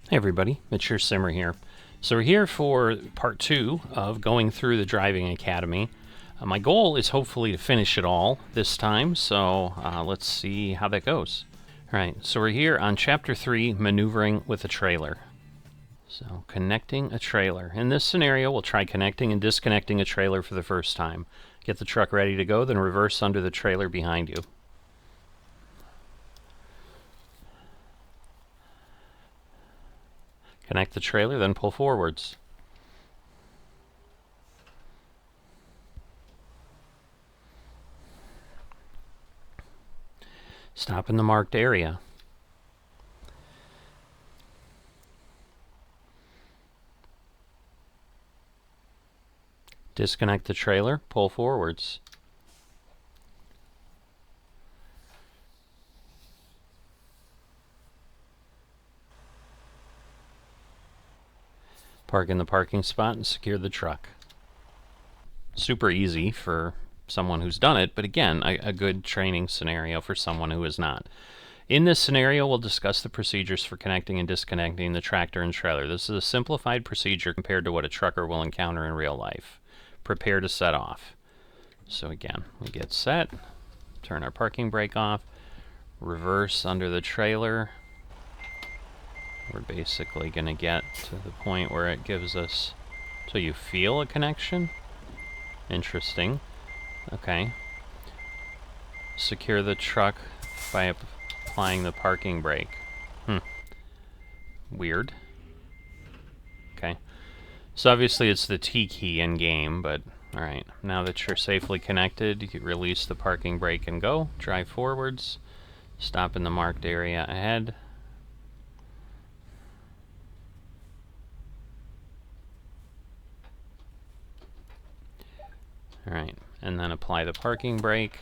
Hey everybody, it's your Simmer here. So we're here for part 2 of going through the Driving Academy. My goal is hopefully to finish it all this time, so let's see how that goes. Alright, so we're here on Chapter 3, Maneuvering with a Trailer. So, connecting a trailer. In this scenario, we'll try connecting and disconnecting a trailer for the first time. Get the truck ready to go, then reverse under the trailer behind you. Connect the trailer, then pull forwards. Stop in the marked area. Disconnect the trailer, pull forwards. Park in the parking spot and secure the truck. Super easy for someone who's done it, but again, a good training scenario for someone who is not. In this scenario, we'll discuss the procedures for connecting and disconnecting the tractor and trailer. This is a simplified procedure compared to what a trucker will encounter in real life. Prepare to set off. So again, we get set, turn our parking brake off, reverse under the trailer. We're basically going to get to the point where it gives us, so you feel a connection. Interesting. Okay. Secure the truck by applying the parking brake. Weird. Okay. So obviously it's the T key in game, but alright. Now that you're safely connected, you release the parking brake and go. Drive forwards. Stop in the marked area ahead. Alright, and then apply the parking brake.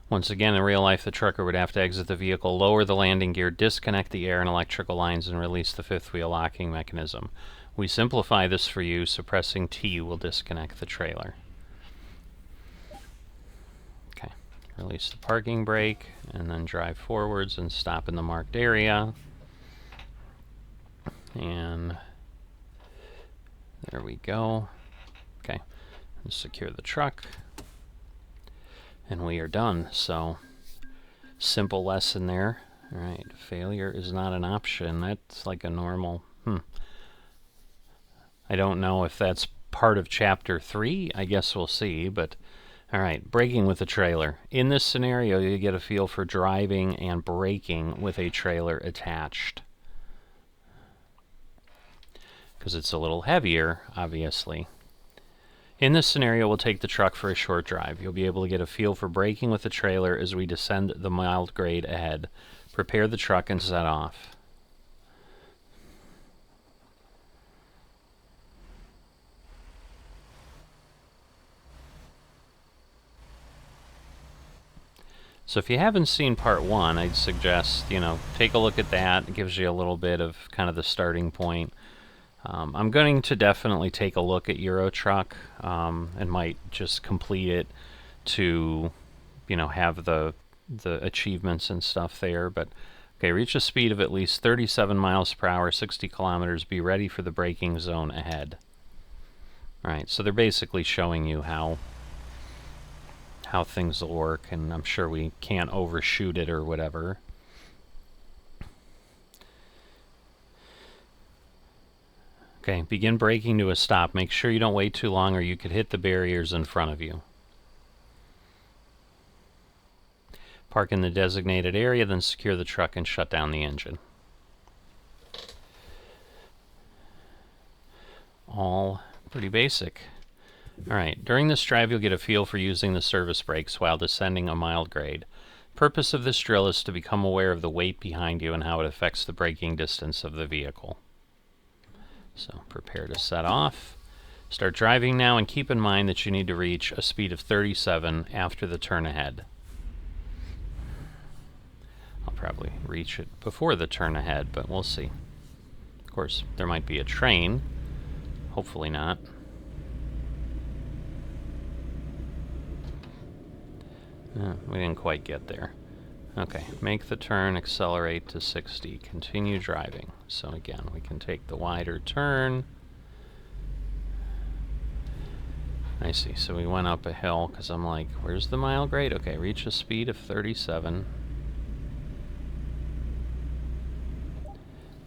Once again, in real life, the trucker would have to exit the vehicle, lower the landing gear, disconnect the air and electrical lines, and release the fifth wheel locking mechanism. We simplify this for you, so pressing T will disconnect the trailer. Okay, release the parking brake, and then drive forwards and stop in the marked area. And there we go. Okay. And secure the truck, and we are done. So, simple lesson there. Alright, failure is not an option. That's like a normal, I don't know if that's part of Chapter 3. I guess we'll see, but alright, braking with a trailer. In this scenario, you get a feel for driving and braking with a trailer attached. Because it's a little heavier, obviously. In this scenario, we'll take the truck for a short drive. You'll be able to get a feel for braking with the trailer as we descend the mild grade ahead. Prepare the truck and set off. So if you haven't seen part 1, I'd suggest, take a look at that. It gives you a little bit of kind of the starting point. I'm going to definitely take a look at Euro Truck and might just complete it to, have the achievements and stuff there. But okay, reach a speed of at least 37 miles per hour, 60 kilometers. Be ready for the braking zone ahead. All right, so they're basically showing you how things will work, and I'm sure we can't overshoot it or whatever. Okay, begin braking to a stop. Make sure you don't wait too long or you could hit the barriers in front of you. Park in the designated area, then secure the truck and shut down the engine. All pretty basic. Alright, during this drive you'll get a feel for using the service brakes while descending a mild grade. Purpose of this drill is to become aware of the weight behind you and how it affects the braking distance of the vehicle. So prepare to set off. Start driving now, and keep in mind that you need to reach a speed of 37 after the turn ahead. I'll probably reach it before the turn ahead, but we'll see. Of course, there might be a train. Hopefully not. We didn't quite get there. Okay, make the turn, accelerate to 60, continue driving. So again, we can take the wider turn. I see, so we went up a hill, because I'm like, where's the mile grade? Okay, reach a speed of 37.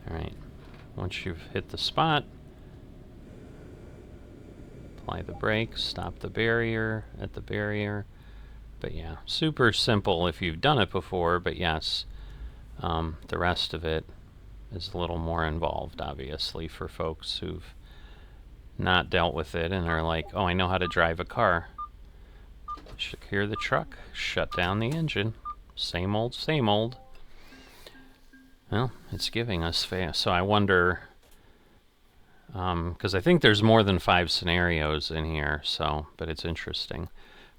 Alright, once you've hit the spot, apply the brakes, stop the barrier, at the barrier. But yeah, super simple if you've done it before, but yes, the rest of it is a little more involved, obviously, for folks who've not dealt with it and are like, oh, I know how to drive a car. Secure the truck, shut down the engine. Same old, same old. Well, it's giving us fast. So I wonder, because I think there's more than 5 scenarios in here, so, but it's interesting.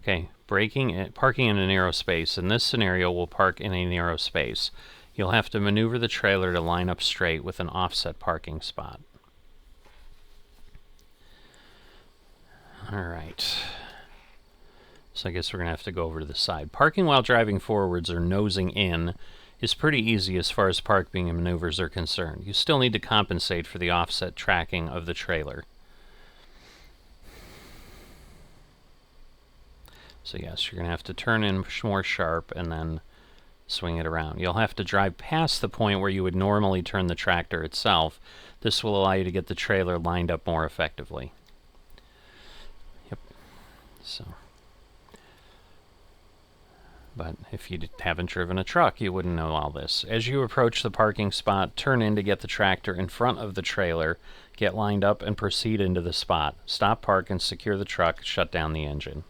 Okay, parking in a narrow space. In this scenario, we'll park in a narrow space. You'll have to maneuver the trailer to line up straight with an offset parking spot. Alright. So I guess we're going to have to go over to the side. Parking while driving forwards or nosing in is pretty easy as far as parking maneuvers are concerned. You still need to compensate for the offset tracking of the trailer. So yes, you're going to have to turn in more sharp and then swing it around. You'll have to drive past the point where you would normally turn the tractor itself. This will allow you to get the trailer lined up more effectively. Yep. So, but if you haven't driven a truck, you wouldn't know all this. As you approach the parking spot, turn in to get the tractor in front of the trailer, get lined up, and proceed into the spot. Stop, park, and secure the truck. Shut down the engine.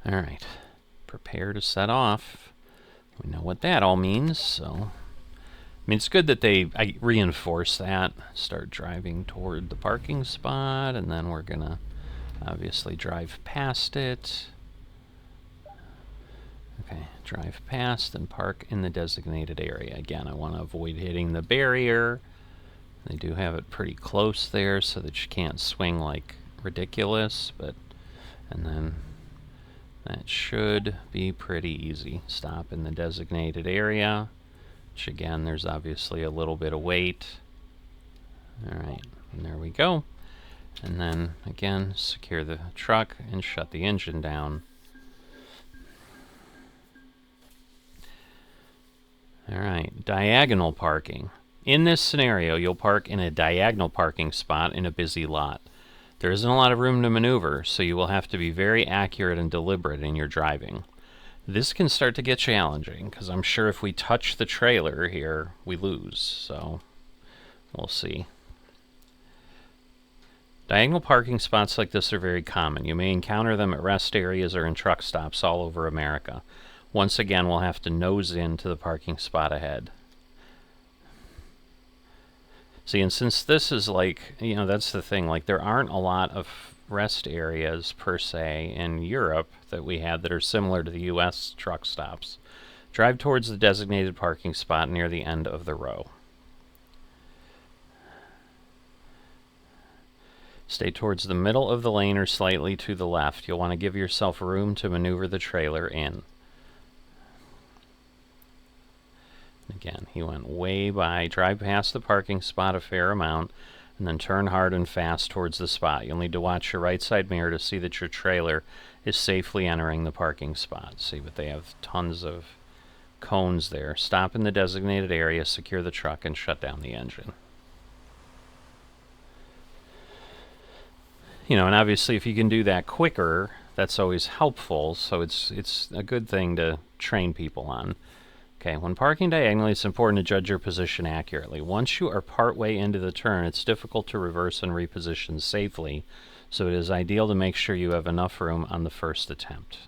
Alright, prepare to set off. We know what that all means, so... I mean, it's good that I reinforce that. Start driving toward the parking spot, and then we're gonna obviously drive past it. Okay, drive past and park in the designated area. Again, I want to avoid hitting the barrier. They do have it pretty close there so that you can't swing like ridiculous, but... And then... that should be pretty easy. Stop in the designated area, which again, there's obviously a little bit of weight. Alright, and there we go. And then, again, secure the truck and shut the engine down. Alright, diagonal parking. In this scenario, you'll park in a diagonal parking spot in a busy lot. There isn't a lot of room to maneuver, so you will have to be very accurate and deliberate in your driving. This can start to get challenging, because I'm sure if we touch the trailer here, we lose, so we'll see. Diagonal parking spots like this are very common. You may encounter them at rest areas or in truck stops all over America. Once again, we'll have to nose into the parking spot ahead. See, and since this is like, you know, that's the thing, like there aren't a lot of rest areas per se in Europe that we had that are similar to the US truck stops. Drive towards the designated parking spot near the end of the row. Stay towards the middle of the lane or slightly to the left. You'll want to give yourself room to maneuver the trailer in. Again, he went way by. Drive past the parking spot a fair amount, and then turn hard and fast towards the spot. You'll need to watch your right side mirror to see that your trailer is safely entering the parking spot. See, but they have tons of cones there. Stop in the designated area, secure the truck, and shut down the engine. You know, and obviously if you can do that quicker, that's always helpful, so it's a good thing to train people on. Okay, when parking diagonally, it's important to judge your position accurately. Once you are partway into the turn, it's difficult to reverse and reposition safely, so it is ideal to make sure you have enough room on the first attempt.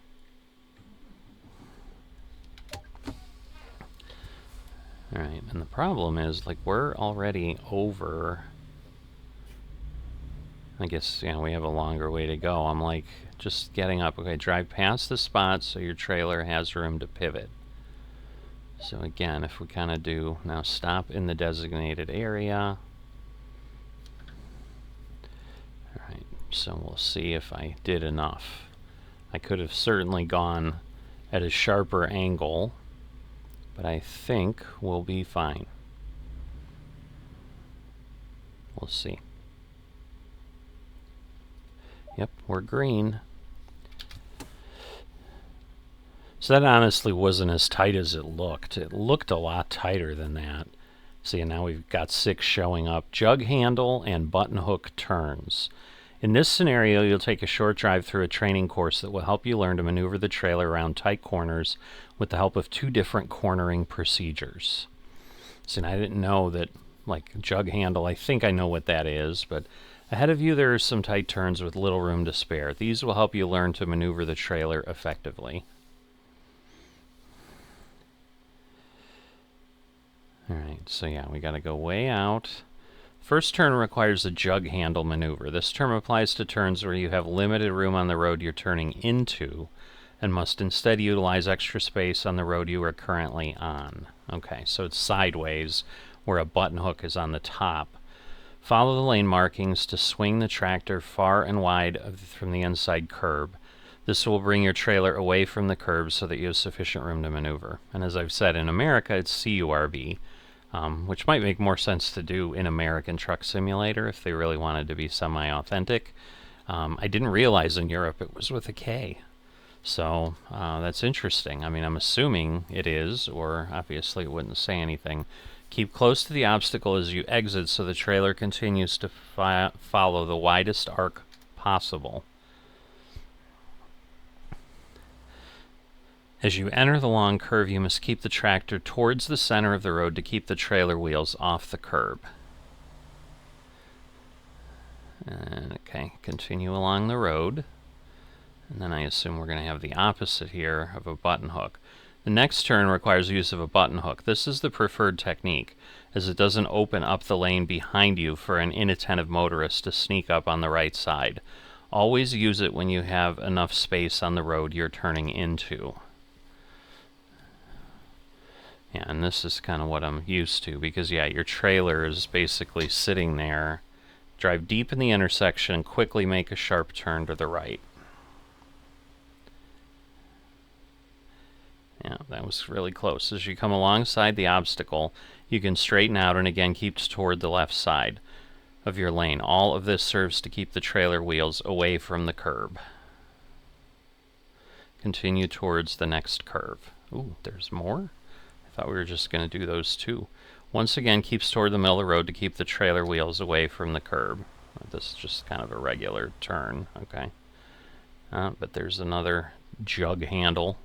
Alright, and the problem is, like, we're already over... I guess, yeah, we have a longer way to go. I'm like, just getting up. Okay, drive past the spot so your trailer has room to pivot. So again, if we kind of do now stop in the designated area. Alright, so we'll see if I did enough. I could have certainly gone at a sharper angle, but I think we'll be fine. We'll see. Yep, we're green. So that honestly wasn't as tight as it looked. It looked a lot tighter than that. See, now we've got 6 showing up. Jug handle and button hook turns. In this scenario, you'll take a short drive through a training course that will help you learn to maneuver the trailer around tight corners with the help of 2 different cornering procedures. See, and I didn't know that, like, jug handle, I think I know what that is, but ahead of you there are some tight turns with little room to spare. These will help you learn to maneuver the trailer effectively. Alright, so yeah, we gotta go way out. First turn requires a jug handle maneuver. This term applies to turns where you have limited room on the road you're turning into and must instead utilize extra space on the road you are currently on. Okay, so it's sideways where a button hook is on the top. Follow the lane markings to swing the tractor far and wide from the inside curb. This will bring your trailer away from the curb so that you have sufficient room to maneuver. And as I've said, in America it's CURB. Which might make more sense to do in American Truck Simulator if they really wanted to be semi-authentic. I didn't realize in Europe it was with a K. So that's interesting. I mean, I'm assuming it is, or obviously it wouldn't say anything. Keep close to the obstacle as you exit so the trailer continues to follow the widest arc possible. As you enter the long curve, you must keep the tractor towards the center of the road to keep the trailer wheels off the curb. And, okay, continue along the road. And then I assume we're going to have the opposite here of a button hook. The next turn requires use of a button hook. This is the preferred technique, as it doesn't open up the lane behind you for an inattentive motorist to sneak up on the right side. Always use it when you have enough space on the road you're turning into. Yeah, and this is kind of what I'm used to, because yeah, your trailer is basically sitting there. Drive deep in the intersection and quickly make a sharp turn to the right. Yeah, that was really close. As you come alongside the obstacle, you can straighten out and again keep toward the left side of your lane. All of this serves to keep the trailer wheels away from the curb. Continue towards the next curve. Ooh, there's more? I thought we were just going to do those 2. Once again, keeps toward the middle of the road to keep the trailer wheels away from the curb. This is just kind of a regular turn, okay. But there's another jug handle.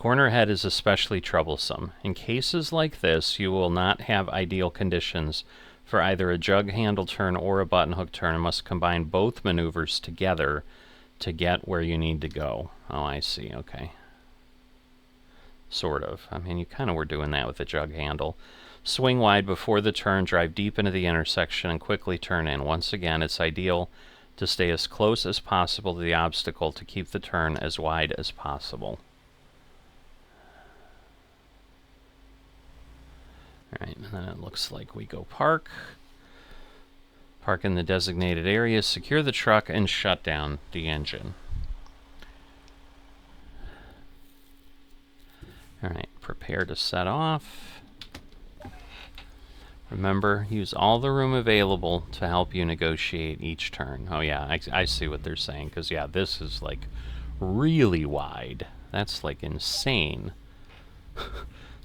Corner ahead is especially troublesome. In cases like this, you will not have ideal conditions for either a jug handle turn or a button hook turn and must combine both maneuvers together to get where you need to go. Oh, I see, okay. Sort of. I mean, you kind of were doing that with the jug handle. Swing wide before the turn, drive deep into the intersection, and quickly turn in. Once again, it's ideal to stay as close as possible to the obstacle to keep the turn as wide as possible. Alright, and then it looks like we go park. Park in the designated area, secure the truck, and shut down the engine. Alright, prepare to set off. Remember, use all the room available to help you negotiate each turn. Oh yeah, I see what they're saying, because yeah, this is like really wide. That's like insane.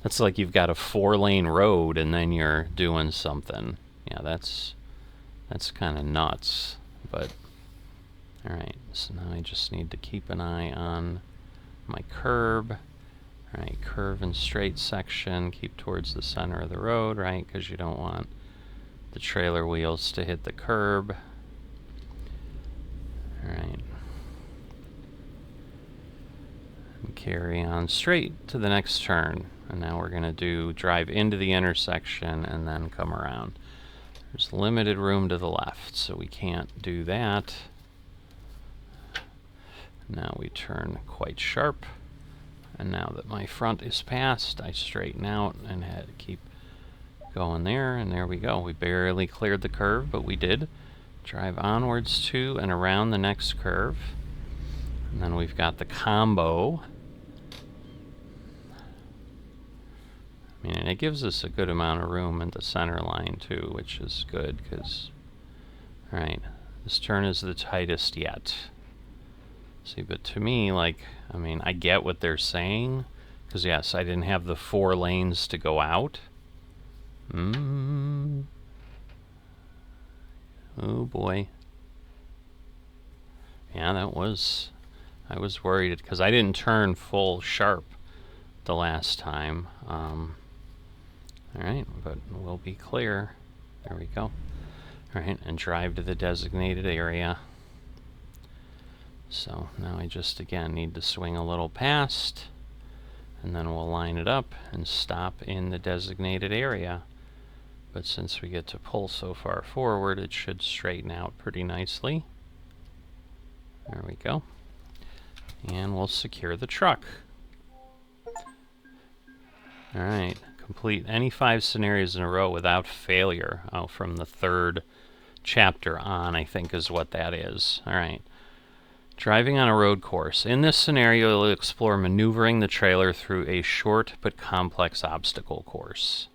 That's like you've got a 4-lane road and then you're doing something. Yeah, that's kind of nuts. But alright, so now I just need to keep an eye on my curb. Right, curve and straight section, keep towards the center of the road, right, because you don't want the trailer wheels to hit the curb. Alright. And carry on straight to the next turn. And now we're going to do drive into the intersection and then come around. There's limited room to the left, so we can't do that. Now we turn quite sharp. And now that my front is passed, I straighten out and keep going there, and there we go. We barely cleared the curve, but we did. Drive onwards to and around the next curve. And then we've got the combo. I mean, it gives us a good amount of room in the center line too, which is good, because, alright, this turn is the tightest yet. See, but to me, like, I mean, I get what they're saying, because yes, I didn't have the 4 lanes to go out. Oh boy. Yeah, I was worried, because I didn't turn full sharp the last time. Alright, but we'll be clear. There we go. Alright, and drive to the designated area. So now I just, again, need to swing a little past, and then we'll line it up and stop in the designated area. But since we get to pull so far forward, it should straighten out pretty nicely. There we go. And we'll secure the truck. Alright, complete any 5 scenarios in a row without failure. Oh, from the 3rd chapter on, I think is what that is. Alright. Driving on a road course. In this scenario, you'll explore maneuvering the trailer through a short but complex obstacle course.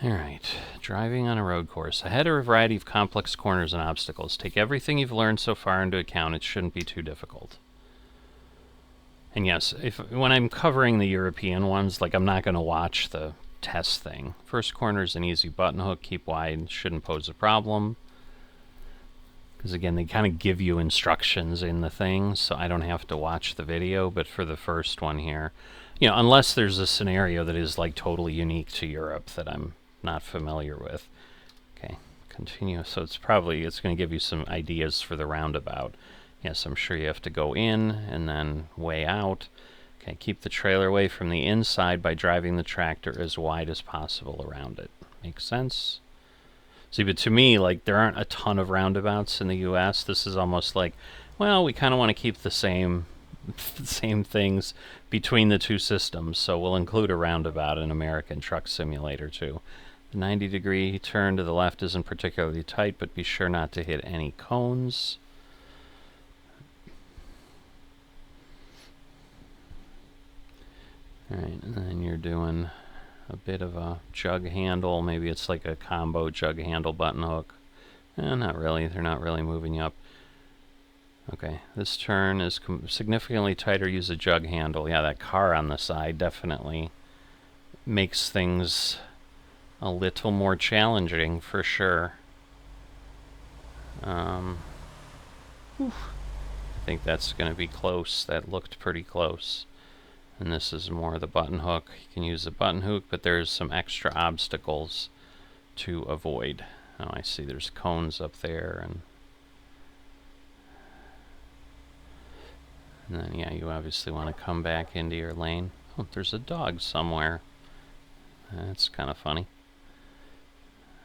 Alright, driving on a road course. Ahead are a variety of complex corners and obstacles. Take everything you've learned so far into account. It shouldn't be too difficult. And yes, when I'm covering the European ones, like, I'm not going to watch the test thing. First corner is an easy button hook, keep wide, shouldn't pose a problem. Because again, they kind of give you instructions in the thing, so I don't have to watch the video. But for the first one here, you know, unless there's a scenario that is like totally unique to Europe that I'm not familiar with. Okay, continue. So it's going to give you some ideas for the roundabout. Yes, I'm sure you have to go in and then way out. Okay, keep the trailer away from the inside by driving the tractor as wide as possible around it. Makes sense? See, but to me, like, there aren't a ton of roundabouts in the US. This is almost like, well, we kind of want to keep the same things between the 2 systems, so we'll include a roundabout in American Truck Simulator too. The 90-degree turn to the left isn't particularly tight, but be sure not to hit any cones. Alright, and then you're doing a bit of a jug handle. Maybe it's like a combo jug handle button hook. Not really. They're not really moving you up. Okay, this turn is significantly tighter. Use a jug handle. Yeah, that car on the side definitely makes things a little more challenging for sure. I think that's going to be close. That looked pretty close. And this is more the button hook. You can use the button hook, but there's some extra obstacles to avoid. Oh, I see there's cones up there, and then, yeah, you obviously want to come back into your lane. Oh, there's a dog somewhere. That's kind of funny.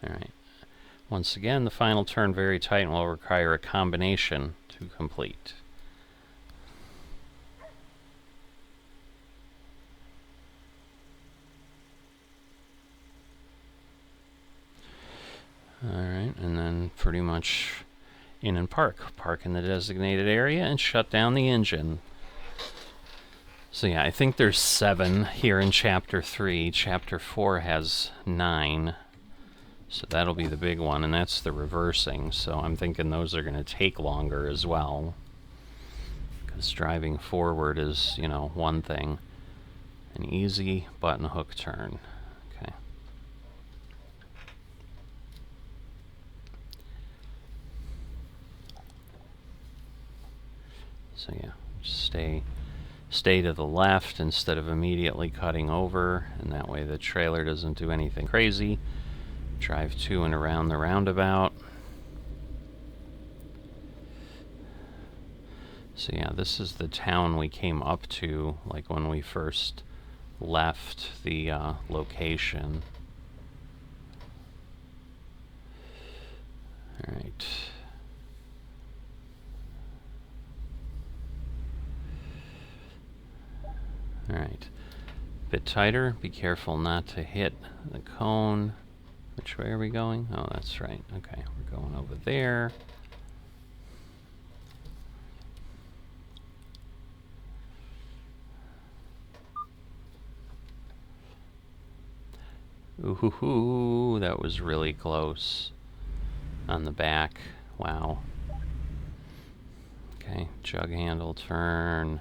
Alright. Once again, the final turn very tight and will require a combination to complete. Alright, and then pretty much in and park. Park in the designated area and shut down the engine. So yeah, I think there's 7 here in Chapter 3. Chapter 4 has 9. So that'll be the big one, and that's the reversing. So I'm thinking those are going to take longer as well. Because driving forward is, you know, one thing. An easy button hook turn. Okay. So yeah, just stay to the left instead of immediately cutting over, and that way the trailer doesn't do anything crazy. Drive to and around the roundabout. So yeah, this is the town we came up to, like when we first left the location. Alright. Alright. Bit tighter. Be careful not to hit the cone. Which way are we going? Oh, that's right. Okay, we're going over there. Ooh, that was really close. On the back. Wow. Okay, jug handle turn.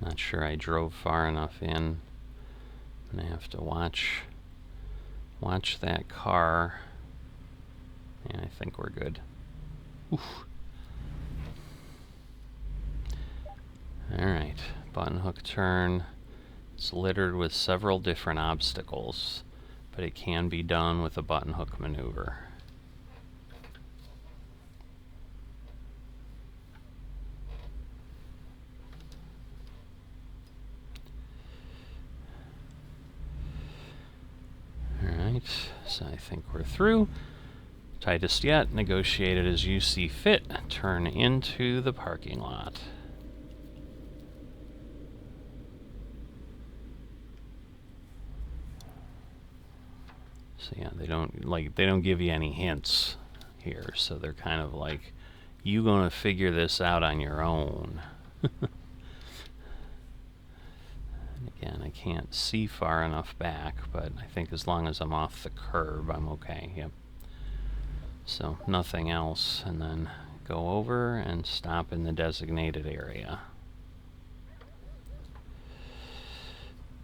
Not sure I drove far enough in. I'm gonna have to watch that car. And I think we're good. Oof. Alright, button hook turn. It's littered with several different obstacles, but it can be done with a button hook maneuver. Alright, so I think we're through. Tightest yet, negotiate it as you see fit. Turn into the parking lot. So yeah, they don't give you any hints here, so they're kind of like, you gonna figure this out on your own. Again, I can't see far enough back, but I think as long as I'm off the curb, I'm okay. Yep. So nothing else, and then go over and stop in the designated area.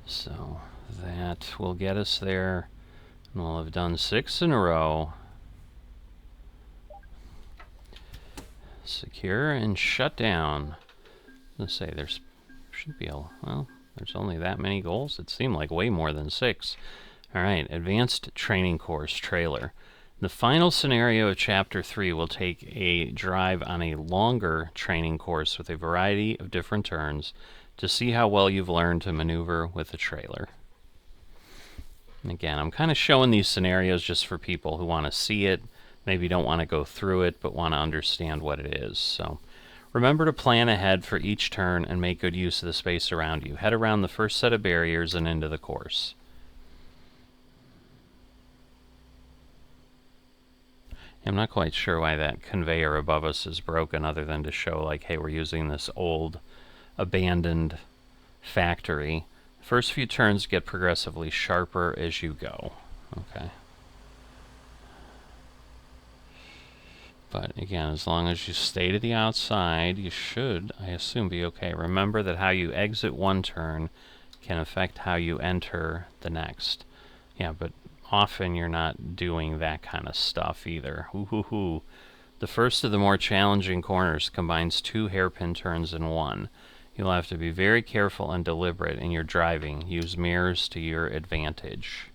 So that will get us there, and we'll have done 6 in a row. Secure and shut down. Let's say there's should be well, there's only that many goals. It seemed like way more than 6. All right, advanced training course trailer. The final scenario of Chapter 3 will take a drive on a longer training course with a variety of different turns to see how well you've learned to maneuver with a trailer. And again, I'm kind of showing these scenarios just for people who want to see it, maybe don't want to go through it, but want to understand what it is. So remember to plan ahead for each turn and make good use of the space around you. Head around the first set of barriers and into the course. I'm not quite sure why that conveyor above us is broken, other than to show, like, hey, we're using this old, abandoned factory. First few turns get progressively sharper as you go. Okay. But again, as long as you stay to the outside, you should, I assume, be okay. Remember that how you exit one turn can affect how you enter the next. Yeah, but often you're not doing that kind of stuff either. Ooh. The first of the more challenging corners combines 2 hairpin turns in one. You'll have to be very careful and deliberate in your driving. Use mirrors to your advantage.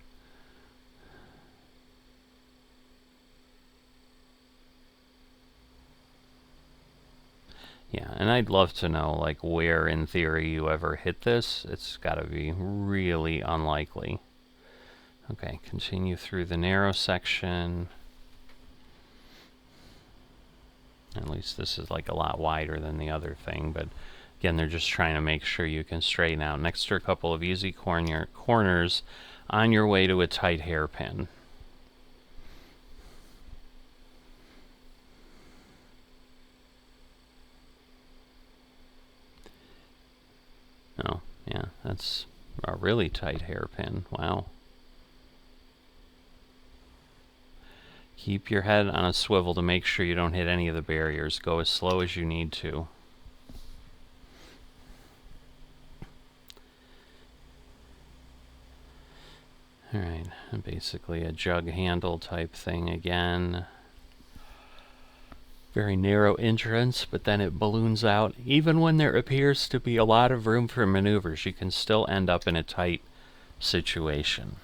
Yeah, and I'd love to know, like, where in theory you ever hit this. It's gotta be really unlikely. Okay, continue through the narrow section. At least this is like a lot wider than the other thing, but again, they're just trying to make sure you can straighten out. Next are a couple of easy corners on your way to a tight hairpin. Oh, yeah, that's a really tight hairpin. Wow. Keep your head on a swivel to make sure you don't hit any of the barriers. Go as slow as you need to. Alright, basically a jug handle type thing again. Very narrow entrance, but then it balloons out. Even when there appears to be a lot of room for maneuvers, you can still end up in a tight situation.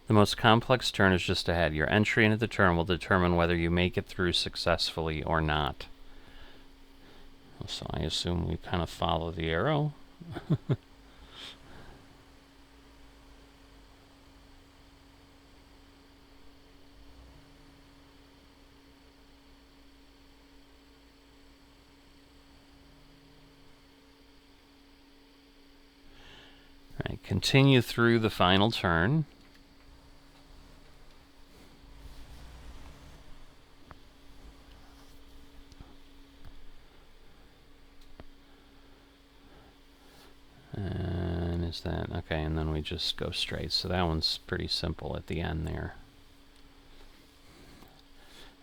The most complex turn is just ahead. Your entry into the turn will determine whether you make it through successfully or not. So I assume we kind of follow the arrow. Right, continue through the final turn. And is that okay? And then we just go straight. So that one's pretty simple at the end there.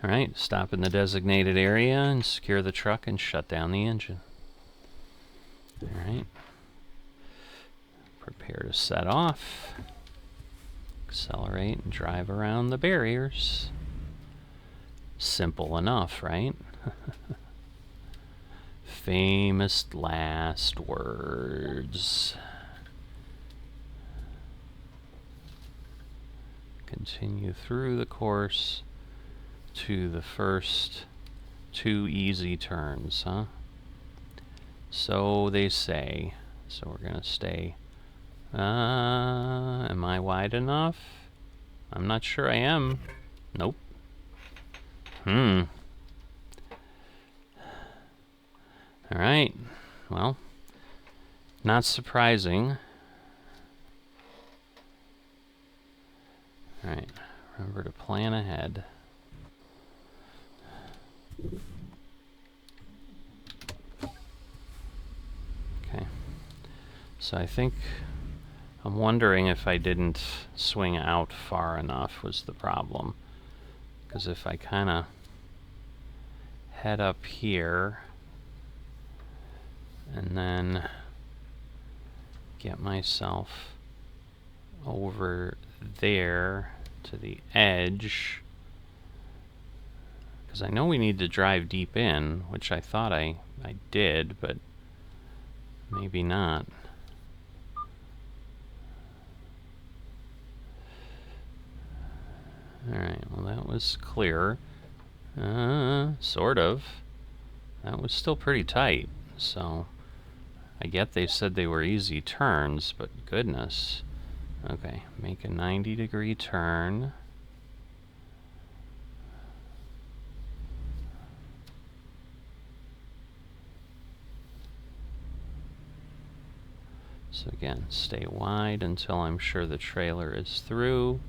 All right, stop in the designated area and secure the truck and shut down the engine. All right. Prepare to set off. Accelerate and drive around the barriers. Simple enough, right? Famous last words. Continue through the course to the first 2 easy turns, huh? So they say. So we're gonna stay. Am I wide enough? I'm not sure I am. Nope. Alright. Well, not surprising. Alright. Remember to plan ahead. Okay. So I think I'm wondering if I didn't swing out far enough was the problem. Because if I kind of head up here and then get myself over there to the edge, because I know we need to drive deep in, which I thought I did, but maybe not. Alright, well that was clear. Sort of. That was still pretty tight, so I get they said they were easy turns, but goodness. Okay, make a 90-degree turn. So again, stay wide until I'm sure the trailer is through.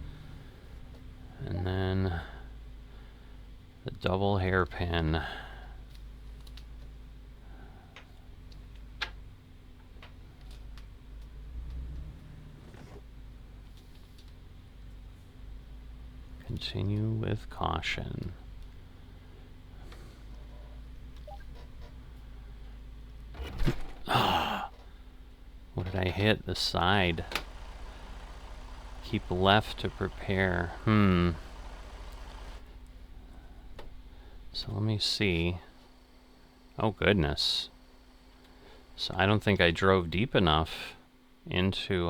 And then the double hairpin. Continue with caution. What did I hit? The side. Keep left to prepare. So let me see. Oh goodness. So I don't think I drove deep enough into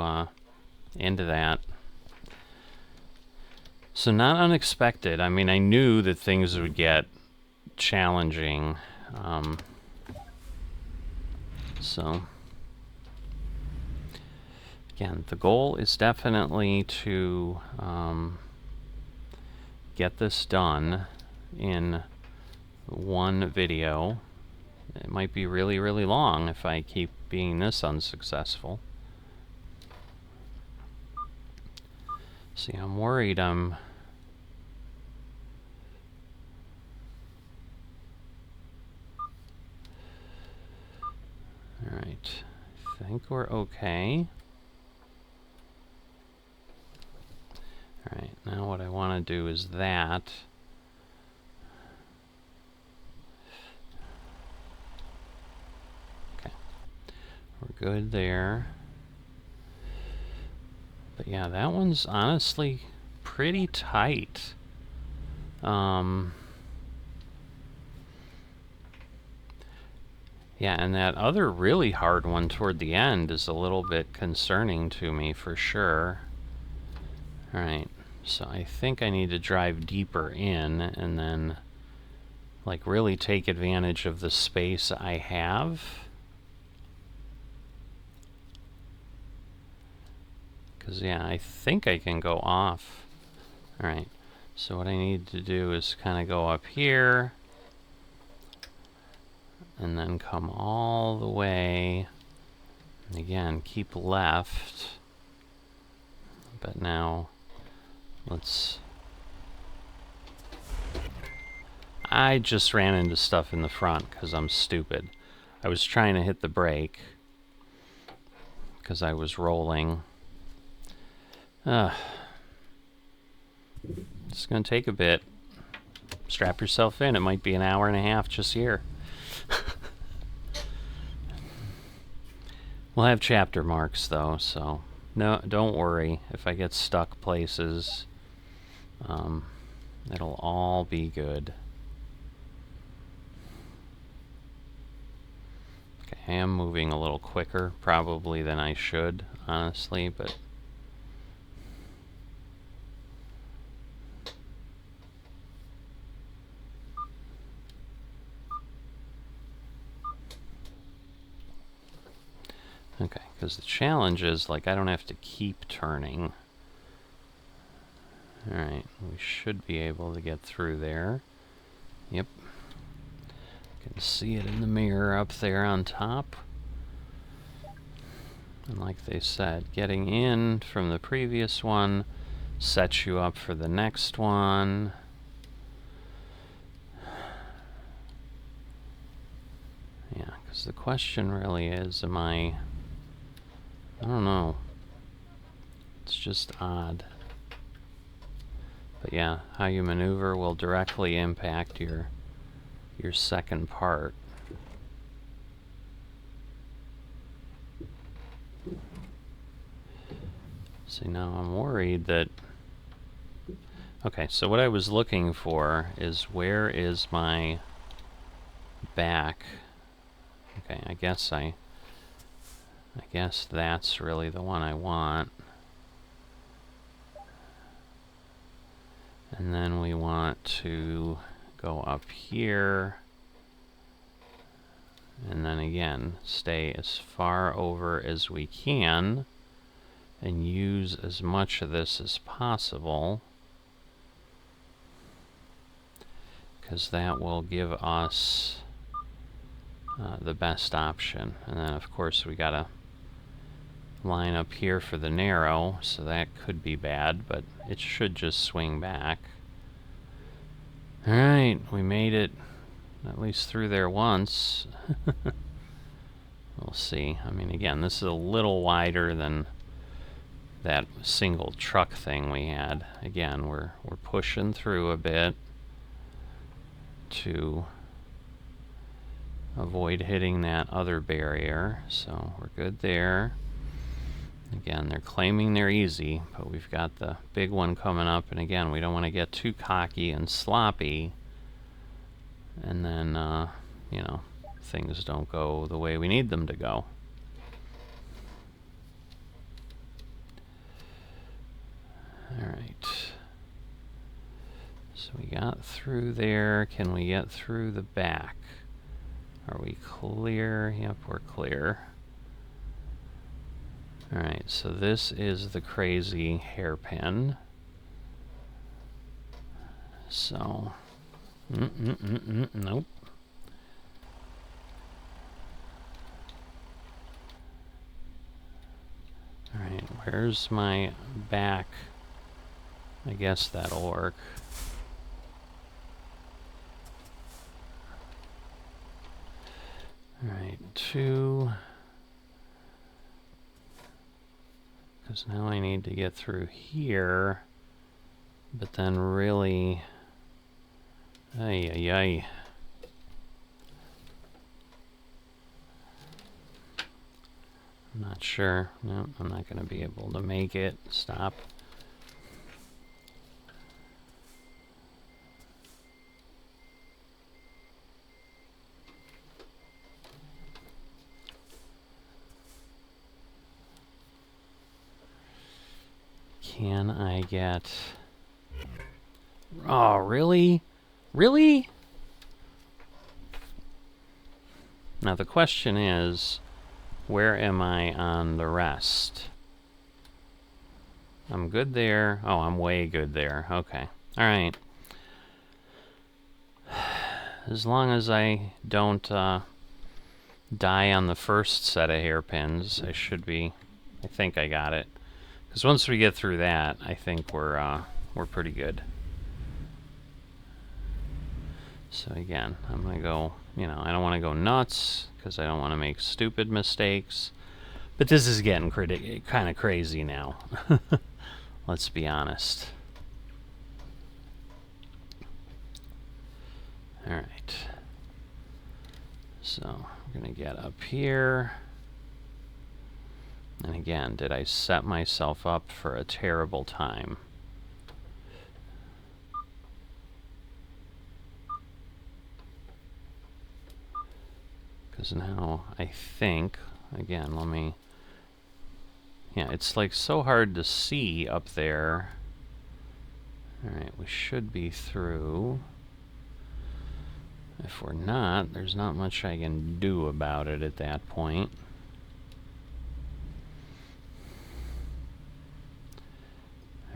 that. So not unexpected. I mean, I knew that things would get challenging. So again, the goal is definitely to get this done in one video. It might be really, really long if I keep being this unsuccessful. See, I'm worried I'm... Alright, I think we're okay. Alright, now what I want to do is that. Okay, we're good there. But yeah, that one's honestly pretty tight. Yeah, and that other really hard one toward the end is a little bit concerning to me for sure. Alright, so I think I need to drive deeper in and then like really take advantage of the space I have. Because, yeah, I think I can go off. Alright, so what I need to do is kind of go up here, and then come all the way, and again, keep left. But now, I just ran into stuff in the front because I'm stupid. I was trying to hit the brake because I was rolling. It's going to take a bit. Strap yourself in. It might be an hour and a half just here. We'll have chapter marks, though, so no, don't worry if I get stuck places. It'll all be good. Okay, I am moving a little quicker, probably, than I should, honestly, but... Okay, because the challenge is, like, I don't have to keep turning. Alright, we should be able to get through there. Yep. Can see it in the mirror up there on top. And like they said, getting in from the previous one sets you up for the next one. Yeah, because the question really is, I don't know. It's just odd. But yeah, how you maneuver will directly impact your second part. See, now I'm worried that... Okay, so what I was looking for is, where is my back? Okay, I guess that's really the one I want. And then we want to go up here. And then again, stay as far over as we can and use as much of this as possible, because that will give us the best option. And then of course we gotta line up here for the narrow, so that could be bad, but it should just swing back. Alright, we made it at least through there once. We'll see. I mean, again, this is a little wider than that single truck thing we had. Again, we're pushing through a bit to avoid hitting that other barrier, so we're good there. Again, they're claiming they're easy, but we've got the big one coming up, and again, we don't want to get too cocky and sloppy, and then, you know, things don't go the way we need them to go. Alright. So we got through there. Can we get through the back? Are we clear? Yep, we're clear. Alright, so this is the crazy hairpin. So, nope. Alright, where's my back? I guess that'll work. Alright, 2. Because now I need to get through here, but then really... Ay, ay, ay. I'm not sure. No, I'm not going to be able to make it. Stop. Can I get... Oh, really? Really? Now the question is, where am I on the rest? I'm good there. Oh, I'm way good there. Okay. Alright. As long as I don't die on the first set of hairpins, I should be... I think I got it. Because once we get through that, I think we're pretty good. So again, I'm going to go... You know, I don't want to go nuts, because I don't want to make stupid mistakes. But this is getting kind of crazy now. Let's be honest. Alright. So, we're going to get up here. And again, did I set myself up for a terrible time? Because now, I think... Again, let me... Yeah, it's like so hard to see up there. Alright, we should be through. If we're not, there's not much I can do about it at that point.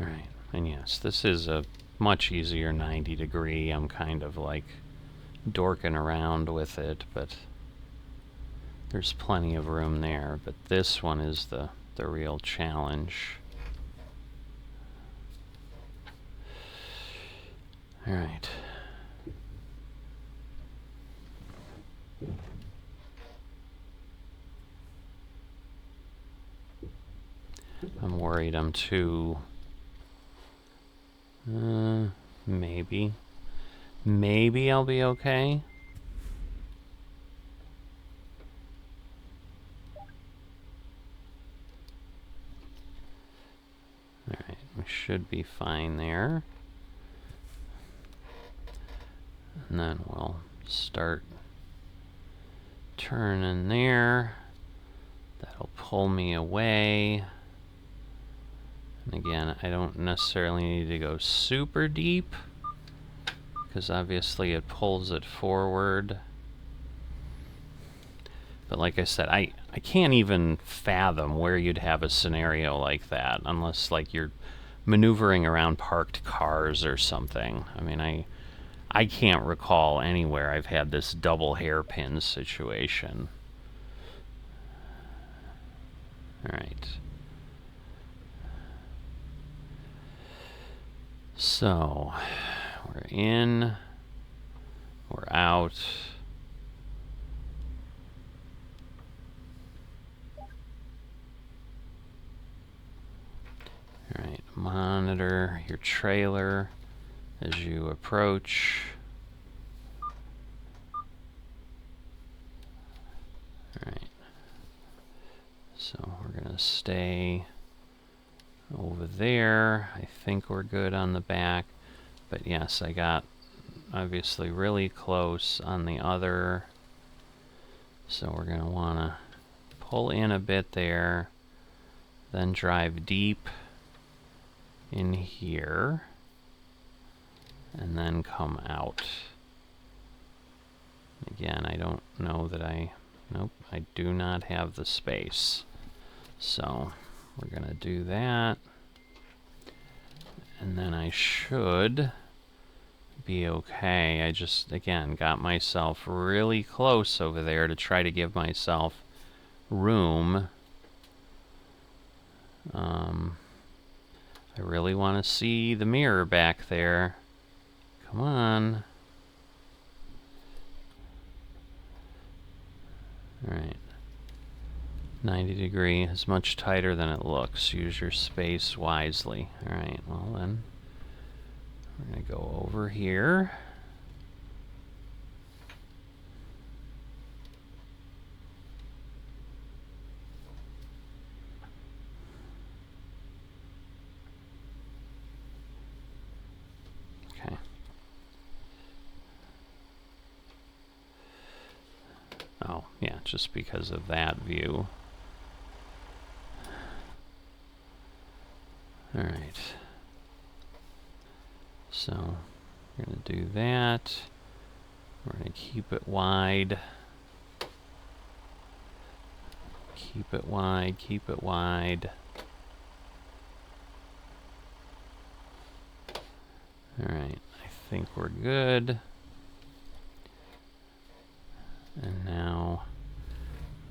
Alright, and yes, this is a much easier 90 degree. I'm kind of like dorking around with it, but there's plenty of room there. But this one is the real challenge. Alright. I'm worried I'm too... maybe. Maybe I'll be okay. Alright, we should be fine there. And then we'll start turning there. That'll pull me away. And again, I don't necessarily need to go super deep, because obviously it pulls it forward. But like I said, I can't even fathom where you'd have a scenario like that, unless like you're maneuvering around parked cars or something. I mean, I can't recall anywhere I've had this double hairpin situation. Alright. So, we're in, we're out. Alright, monitor your trailer as you approach. Alright. So we're going to stay over there. I think we're good on the back. But yes, I got obviously really close on the other. So we're going to want to pull in a bit there, then drive deep in here, and then come out. Again, I don't know that nope, I do not have the space. So we're going to do that. And then I should be okay. I just, again, got myself really close over there to try to give myself room. I really want to see the mirror back there. Come on. Alright. 90 degree is much tighter than it looks. Use your space wisely. Alright, well then, we're going to go over here. Okay. Oh, yeah, just because of that view. Alright. So, we're going to do that. We're going to keep it wide. Keep it wide, keep it wide. Alright, I think we're good. And now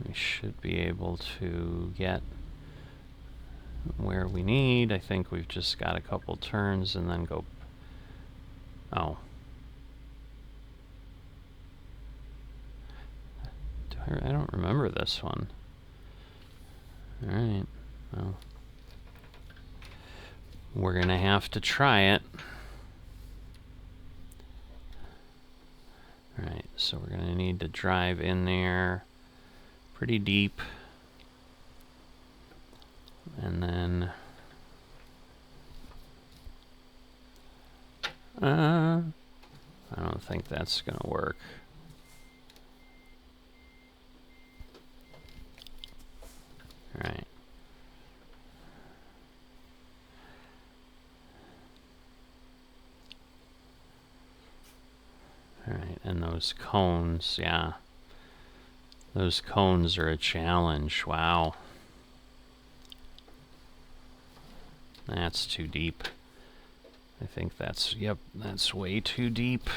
we should be able to get where we need. I think we've just got a couple turns and then go... Oh. I don't remember this one. Alright, well. We're gonna have to try it. Alright, so we're gonna need to drive in there pretty deep. And then... I don't think that's gonna work. Alright. Alright, and those cones, yeah. Those cones are a challenge, wow. That's too deep. I think that's, yep, that's way too deep.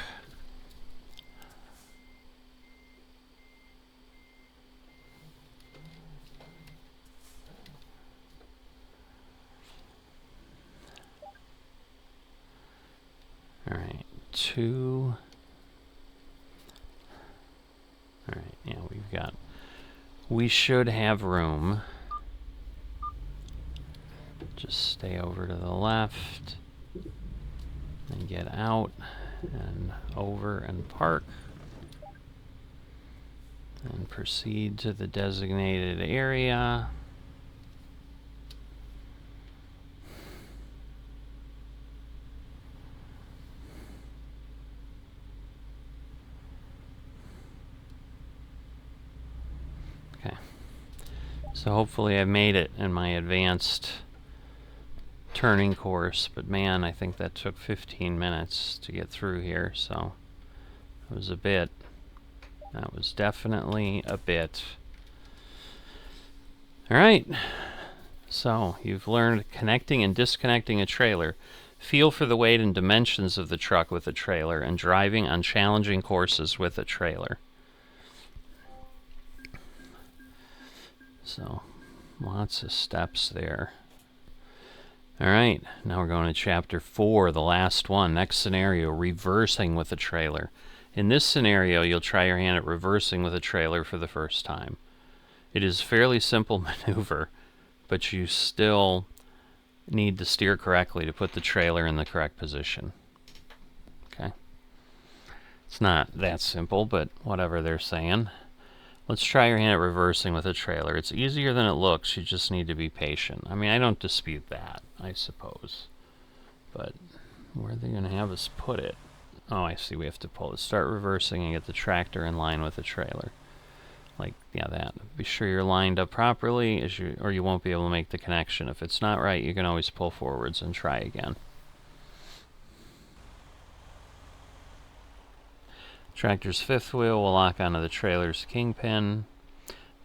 Alright, 2. Alright, yeah, we should have room. Just stay over to the left and get out and over and park and proceed to the designated area. Okay, so hopefully I've made it in my advanced turning course, but man, I think that took 15 minutes to get through here, so it was a bit. That was definitely a bit. Alright, so you've learned connecting and disconnecting a trailer, feel for the weight and dimensions of the truck with a trailer, and driving on challenging courses with a trailer. So, lots of steps there. Alright, now we're going to chapter 4, the last one. Next scenario, reversing with a trailer. In this scenario, you'll try your hand at reversing with a trailer for the first time. It is a fairly simple maneuver, but you still need to steer correctly to put the trailer in the correct position. Okay? It's not that simple, but whatever they're saying. Let's try your hand at reversing with a trailer. It's easier than it looks. You just need to be patient. I mean, I don't dispute that, I suppose. But where are they going to have us put it? Oh, I see. We have to pull it. Start reversing and get the tractor in line with the trailer. Like, yeah, that. Be sure you're lined up properly, or you won't be able to make the connection. If it's not right, you can always pull forwards and try again. Tractor's fifth wheel will lock onto the trailer's kingpin.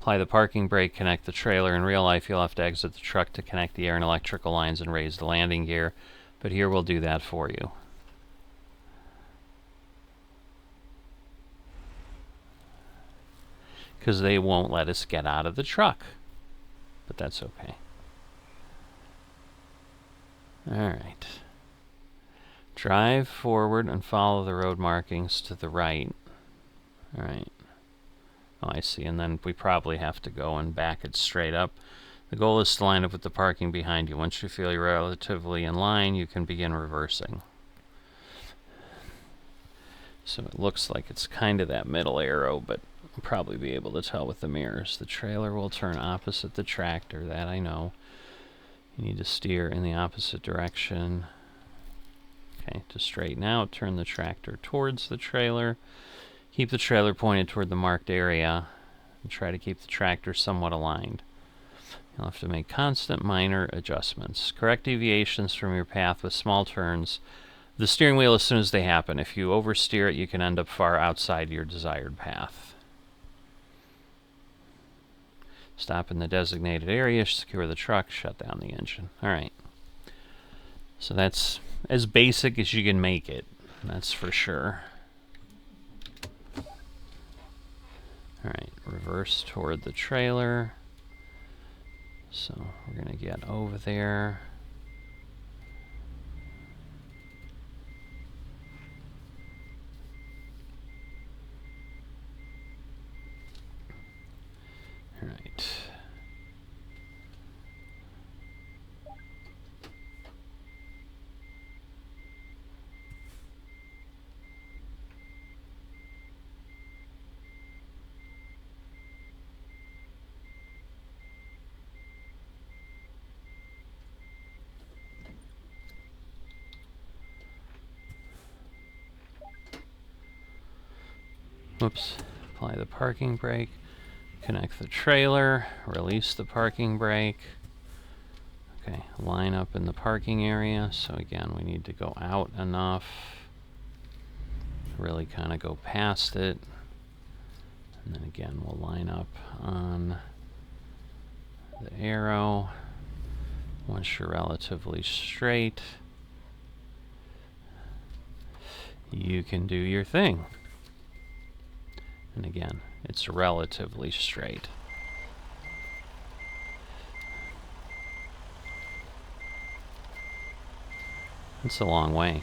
Apply the parking brake, connect the trailer. In real life, you'll have to exit the truck to connect the air and electrical lines and raise the landing gear, but here we'll do that for you. Because they won't let us get out of the truck, but that's okay. Alright. Drive forward and follow the road markings to the right. Alright. Oh, I see. And then we probably have to go and back it straight up. The goal is to line up with the parking behind you. Once you feel you're relatively in line, you can begin reversing. So it looks like it's kind of that middle arrow, but we'll probably be able to tell with the mirrors. The trailer will turn opposite the tractor, that I know. You need to steer in the opposite direction. Okay, to straighten out, turn the tractor towards the trailer. Keep the trailer pointed toward the marked area and try to keep the tractor somewhat aligned. You'll have to make constant minor adjustments. Correct deviations from your path with small turns. The steering wheel as soon as they happen. If you oversteer it, you can end up far outside your desired path. Stop in the designated area, secure the truck, shut down the engine. Alright. So that's as basic as you can make it. That's for sure. Alright, reverse toward the trailer. So we're going to get over there. Alright. Whoops. Apply the parking brake. Connect the trailer. Release the parking brake. Okay, line up in the parking area. So again, we need to go out enough. Really kind of go past it. And then again, we'll line up on the arrow. Once you're relatively straight, you can do your thing. And again, it's relatively straight. It's a long way.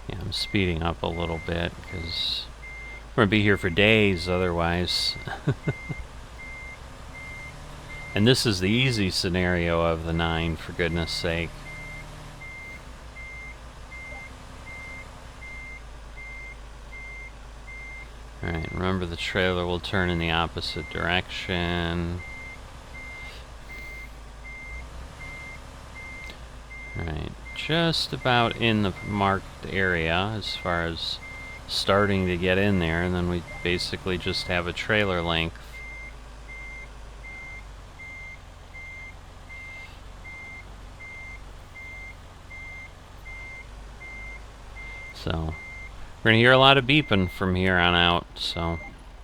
Yeah, I'm speeding up a little bit because we're going to be here for days otherwise. And this is the easy scenario of the 9, for goodness sake. Alright, remember the trailer will turn in the opposite direction. Alright, just about in the marked area as far as starting to get in there, and then we basically just have a trailer length. So, we're going to hear a lot of beeping from here on out, so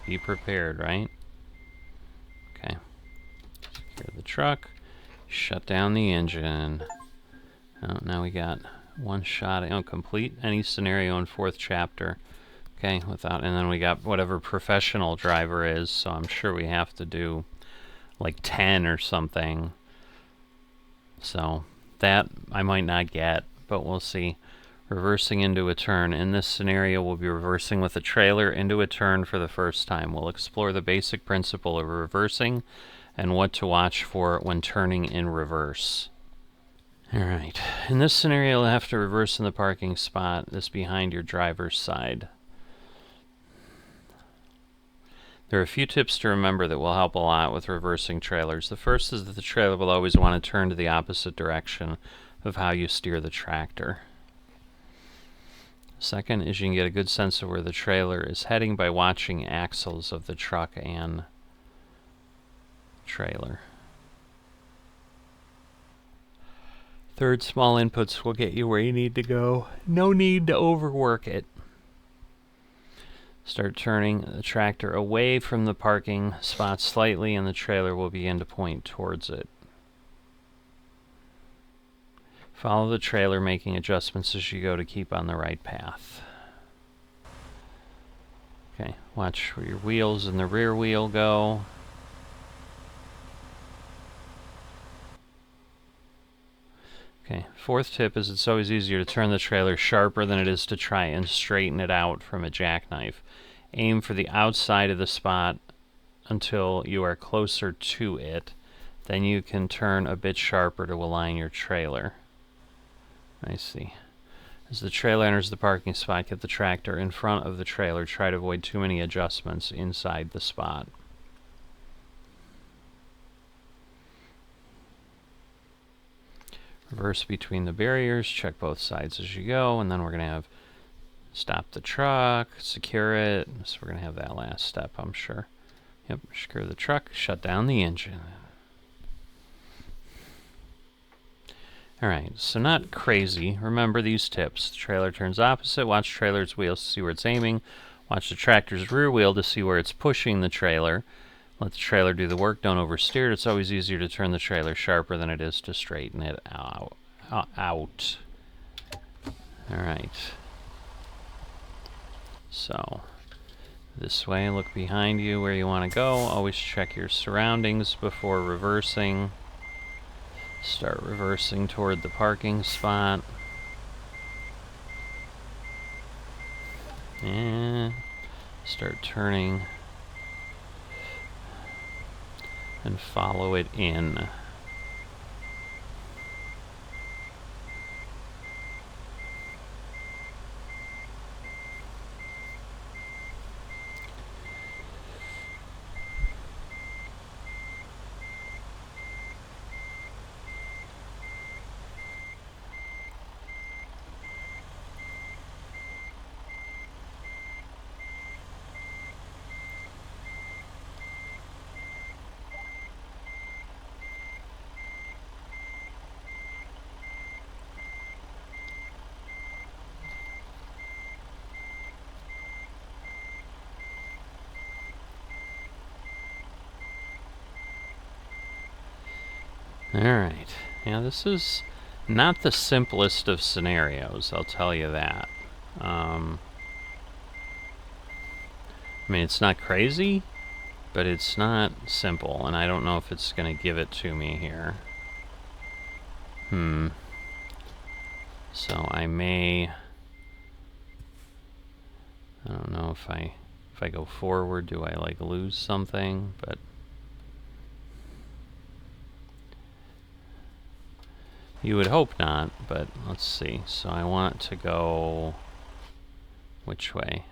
be prepared, right? Okay. Secure the truck. Shut down the engine. Oh, now we got one shot. Oh, complete any scenario in 4th chapter. Okay, without, and then we got whatever professional driver is, so I'm sure we have to do like 10 or something. So that I might not get, but we'll see. Reversing into a turn. In this scenario, we'll be reversing with a trailer into a turn for the first time. We'll explore the basic principle of reversing and what to watch for when turning in reverse. Alright, in this scenario, you'll have to reverse in the parking spot, this behind your driver's side. There are a few tips to remember that will help a lot with reversing trailers. The first is that the trailer will always want to turn to the opposite direction of how you steer the tractor. Second is you can get a good sense of where the trailer is heading by watching axles of the truck and trailer. Third, small inputs will get you where you need to go. No need to overwork it. Start turning the tractor away from the parking spot slightly, and the trailer will begin to point towards it. Follow the trailer, making adjustments as you go to keep on the right path. Okay, watch where your wheels and the rear wheel go. Okay, 4th tip is it's always easier to turn the trailer sharper than it is to try and straighten it out from a jackknife. Aim for the outside of the spot until you are closer to it. Then you can turn a bit sharper to align your trailer. I see. As the trailer enters the parking spot, get the tractor in front of the trailer. Try to avoid too many adjustments inside the spot. Reverse between the barriers, check both sides as you go, and then we're going to have stop the truck, secure it. So we're going to have that last step, I'm sure. Yep, secure the truck, shut down the engine. Alright, so not crazy. Remember these tips. The trailer turns opposite. Watch trailer's wheels to see where it's aiming. Watch the tractor's rear wheel to see where it's pushing the trailer. Let the trailer do the work. Don't oversteer it. It's always easier to turn the trailer sharper than it is to straighten it out. Alright. So, this way, look behind you where you want to go. Always check your surroundings before reversing. Start reversing toward the parking spot. And start turning and follow it in. Alright, yeah, this is not the simplest of scenarios, I'll tell you that. I mean, it's not crazy, but it's not simple, and I don't know if it's going to give it to me here. So I may... I don't know if I go forward, do I, like, lose something? But... you would hope not, but let's see. So I want to go... which way?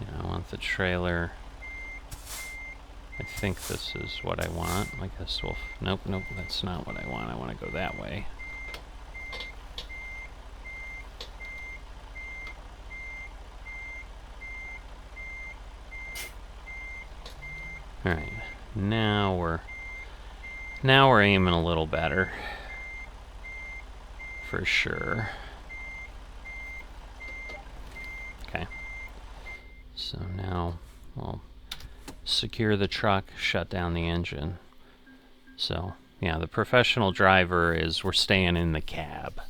Yeah, I want the trailer. I think this is what I want. I guess we'll... nope, that's not what I want. I want to go that way. Alright, now we're aiming a little better. For sure. Okay. So now we'll secure the truck, shut down the engine. So, yeah, the professional driver is we're staying in the cab.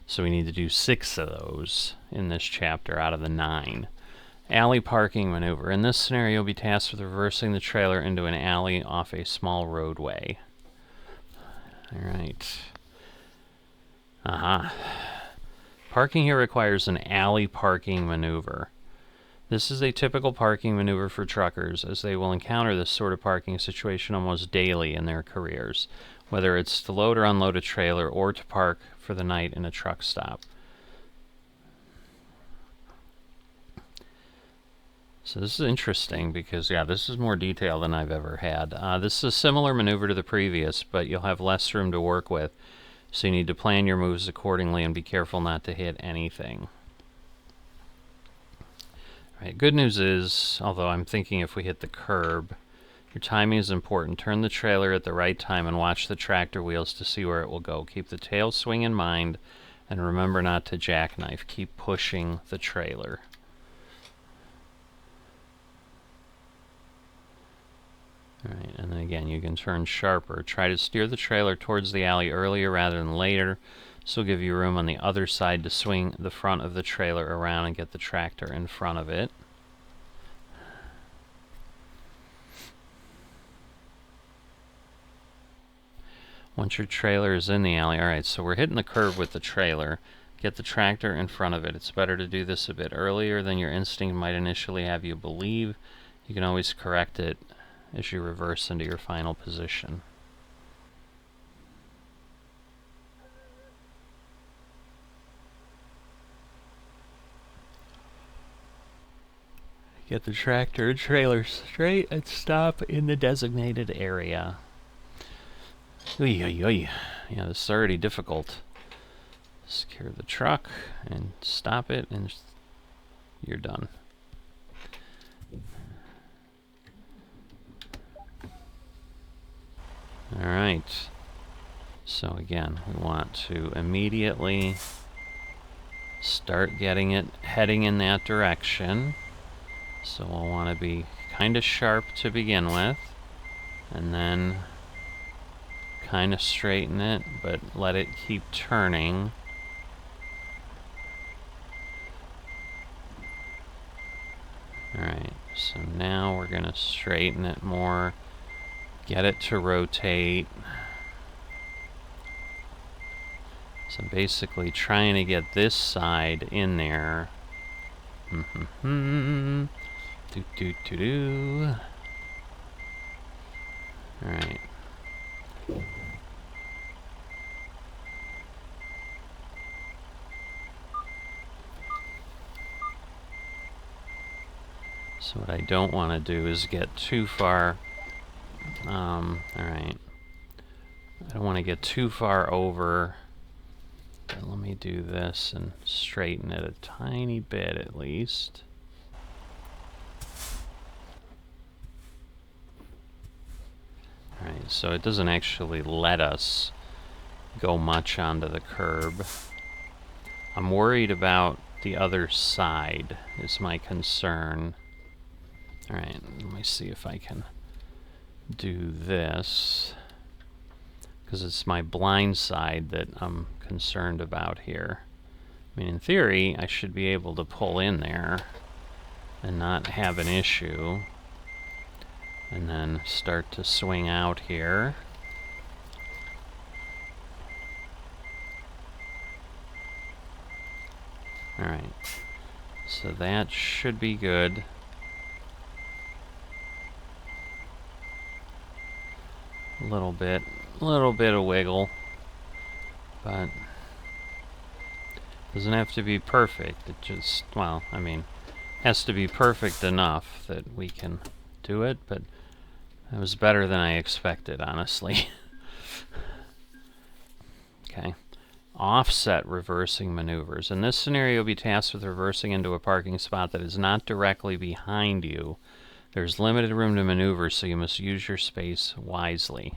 So we need to do 6 of those in this chapter out of the 9. Alley parking maneuver. In this scenario, you'll be tasked with reversing the trailer into an alley off a small roadway. Alright. Parking here requires an alley parking maneuver. This is a typical parking maneuver for truckers, as they will encounter this sort of parking situation almost daily in their careers, whether it's to load or unload a trailer or to park for the night in a truck stop. So this is interesting because, yeah, this is more detail than I've ever had. This is a similar maneuver to the previous, but you'll have less room to work with. So you need to plan your moves accordingly and be careful not to hit anything. Right, good news is, although I'm thinking if we hit the curb, your timing is important. Turn the trailer at the right time and watch the tractor wheels to see where it will go. Keep the tail swing in mind and remember not to jackknife. Keep pushing the trailer. Alright, and then again, you can turn sharper. Try to steer the trailer towards the alley earlier rather than later. This will give you room on the other side to swing the front of the trailer around and get the tractor in front of it. Once your trailer is in the alley, alright, so we're hitting the curve with the trailer. Get the tractor in front of it. It's better to do this a bit earlier than your instinct might initially have you believe. You can always correct it as you reverse into your final position. Get the tractor and trailer straight and stop in the designated area. Oy, oy, oy. Yeah, this is already difficult. Secure the truck and stop it and you're done. Alright. So again, we want to immediately start getting it heading in that direction. So we'll want to be kind of sharp to begin with, and then kind of straighten it, but let it keep turning. Alright, so now we're going to straighten it more, get it to rotate. So basically trying to get this side in there. Do. Alright. So what I don't want to do is get too far. Alright. I don't want to get too far over. But let me do this and straighten it a tiny bit at least. Alright, so it doesn't actually let us go much onto the curb. I'm worried about the other side is my concern. Alright, let me see if I can do this, because it's my blind side that I'm concerned about here. I mean, in theory, I should be able to pull in there and not have an issue, and then start to swing out here. Alright, so that should be good. A little bit of wiggle, but doesn't have to be perfect. It just, well, I mean, has to be perfect enough that we can do it, but it was better than I expected, honestly. Okay. Offset reversing maneuvers. In this scenario, you'll be tasked with reversing into a parking spot that is not directly behind you. There's limited room to maneuver, so you must use your space wisely.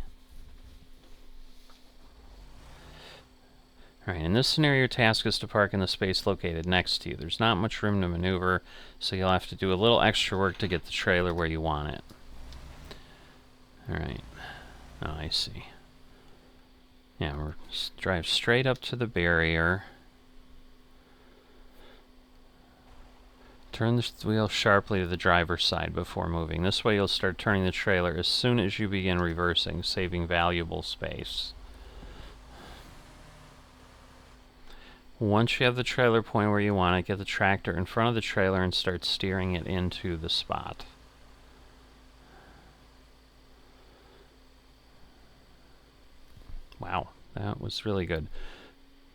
Alright, in this scenario, your task is to park in the space located next to you. There's not much room to maneuver, so you'll have to do a little extra work to get the trailer where you want it. Alright. Oh, I see. Yeah, we'll drive straight up to the barrier. Turn the wheel sharply to the driver's side before moving. This way you'll start turning the trailer as soon as you begin reversing, saving valuable space. Once you have the trailer point where you want it, get the tractor in front of the trailer and start steering it into the spot. Wow, that was really good.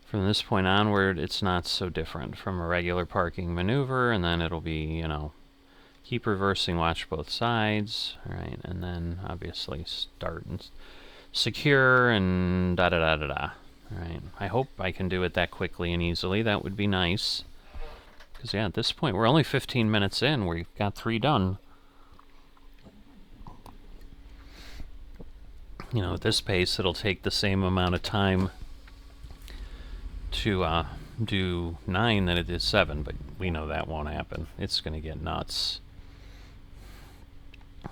From this point onward, it's not so different from a regular parking maneuver, and then it'll be, you know, keep reversing, watch both sides, alright, and then obviously start and secure and da-da-da-da-da. Alright, I hope I can do it that quickly and easily. That would be nice. Because, yeah, at this point, we're only 15 minutes in. We've got 3 done. You know, at this pace, it'll take the same amount of time to do 9 than it did 7, but we know that won't happen. It's going to get nuts. I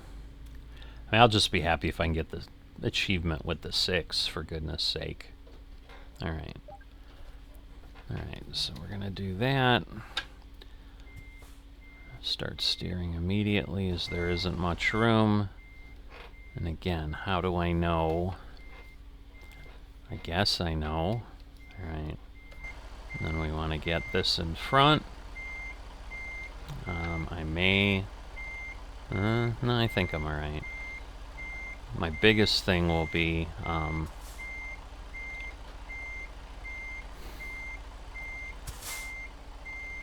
mean, I'll just be happy if I can get the achievement with the 6, for goodness sake. Alright. Alright, so we're going to do that. Start steering immediately as there isn't much room. And again, how do I know? I guess I know. Alright. And then we want to get this in front. I may... no, I think I'm alright. My biggest thing will be...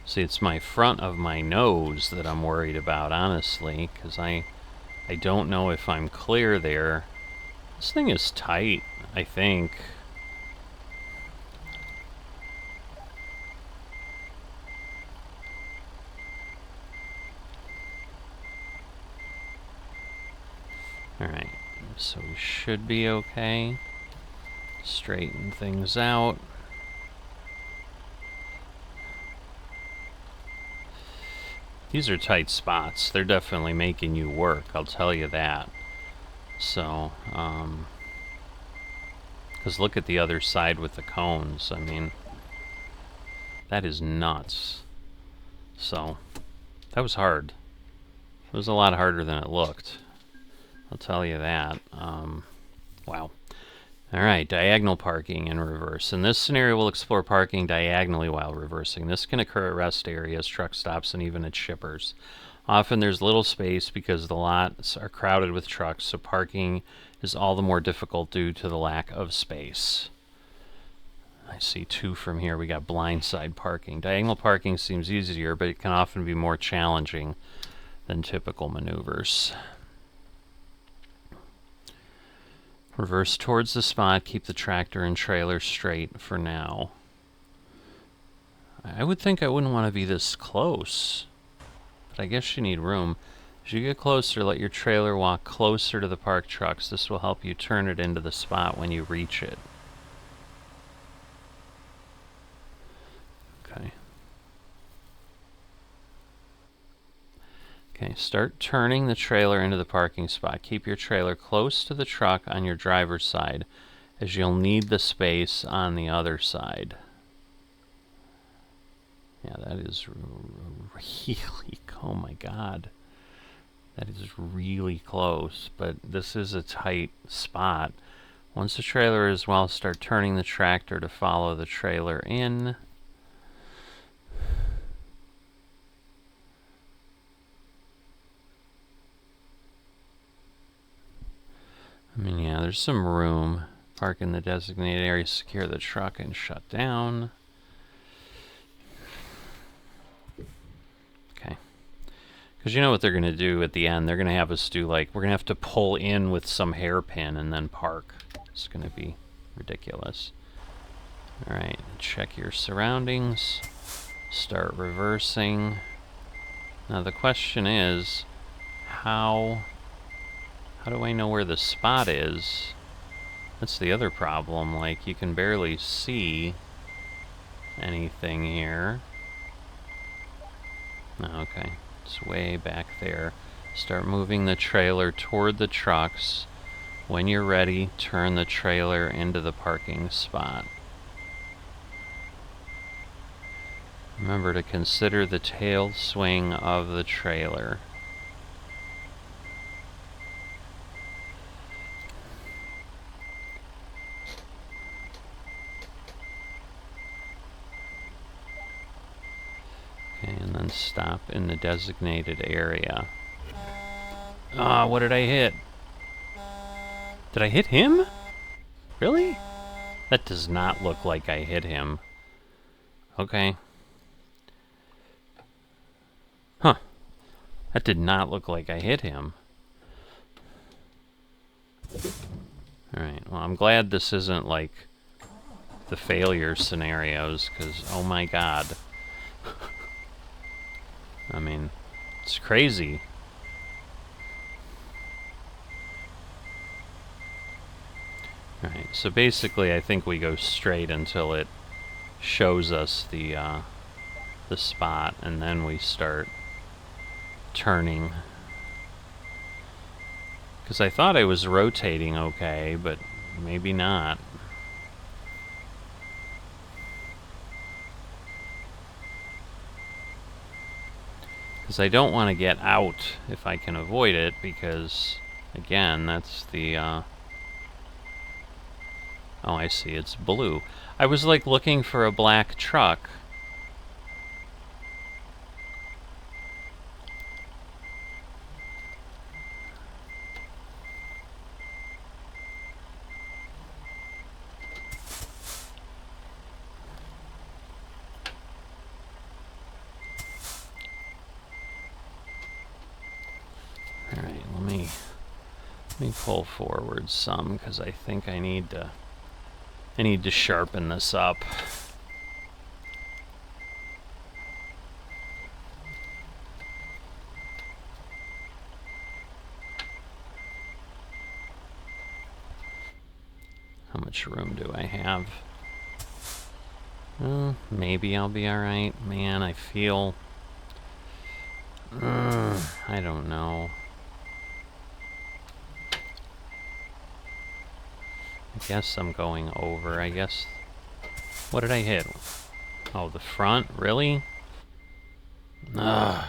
see, it's my front of my nose that I'm worried about, honestly, because I don't know if I'm clear there. This thing is tight, I think. Alright, so we should be okay. Straighten things out. These are tight spots. They're definitely making you work, I'll tell you that. So, because look at the other side with the cones. I mean, that is nuts. So, that was hard. It was a lot harder than it looked. I'll tell you that. Wow. Alright, diagonal parking in reverse. In this scenario, we'll explore parking diagonally while reversing. This can occur at rest areas, truck stops, and even at shippers. Often there's little space because the lots are crowded with trucks, so parking is all the more difficult due to the lack of space. I see 2 from here. We got blindside parking. Diagonal parking seems easier, but it can often be more challenging than typical maneuvers. Reverse towards the spot. Keep the tractor and trailer straight for now. I would think I wouldn't want to be this close, but I guess you need room. As you get closer, let your trailer walk closer to the parked trucks. This will help you turn it into the spot when you reach it. Okay. Okay, start turning the trailer into the parking spot. Keep your trailer close to the truck on your driver's side, as you'll need the space on the other side. Yeah, that is really, oh my god. That is really close, but this is a tight spot. Once the trailer is well, start turning the tractor to follow the trailer in. I mean, yeah, there's some room. Park in the designated area, secure the truck, and shut down. Okay. Because you know what they're going to do at the end? They're going to have us do, like, we're going to have to pull in with some hairpin and then park. It's going to be ridiculous. Alright, check your surroundings. Start reversing. Now the question is, how do I know where the spot is? That's the other problem. Like, you can barely see anything here. Oh, okay, it's way back there. Start moving the trailer toward the trucks. When you're ready, turn the trailer into the parking spot. Remember to consider the tail swing of the trailer. Okay, and then stop in the designated area. Ah, what did I hit? Did I hit him? Really? That does not look like I hit him. Okay. Huh. That did not look like I hit him. Alright, well, I'm glad this isn't like the failure scenarios, because, oh my god. I mean, it's crazy. Alright, so basically I think we go straight until it shows us the spot, and then we start turning. Because I thought I was rotating okay, but maybe not. Because I don't want to get out if I can avoid it, because, again, that's the, oh, I see, it's blue. I was, like, looking for a black truck. Alright, let me pull forward some, because I think I need to sharpen this up. How much room do I have? Maybe I'll be alright. Man, I feel... I don't know. I guess I'm going over. I guess... What did I hit? Oh, the front? Really? Ugh.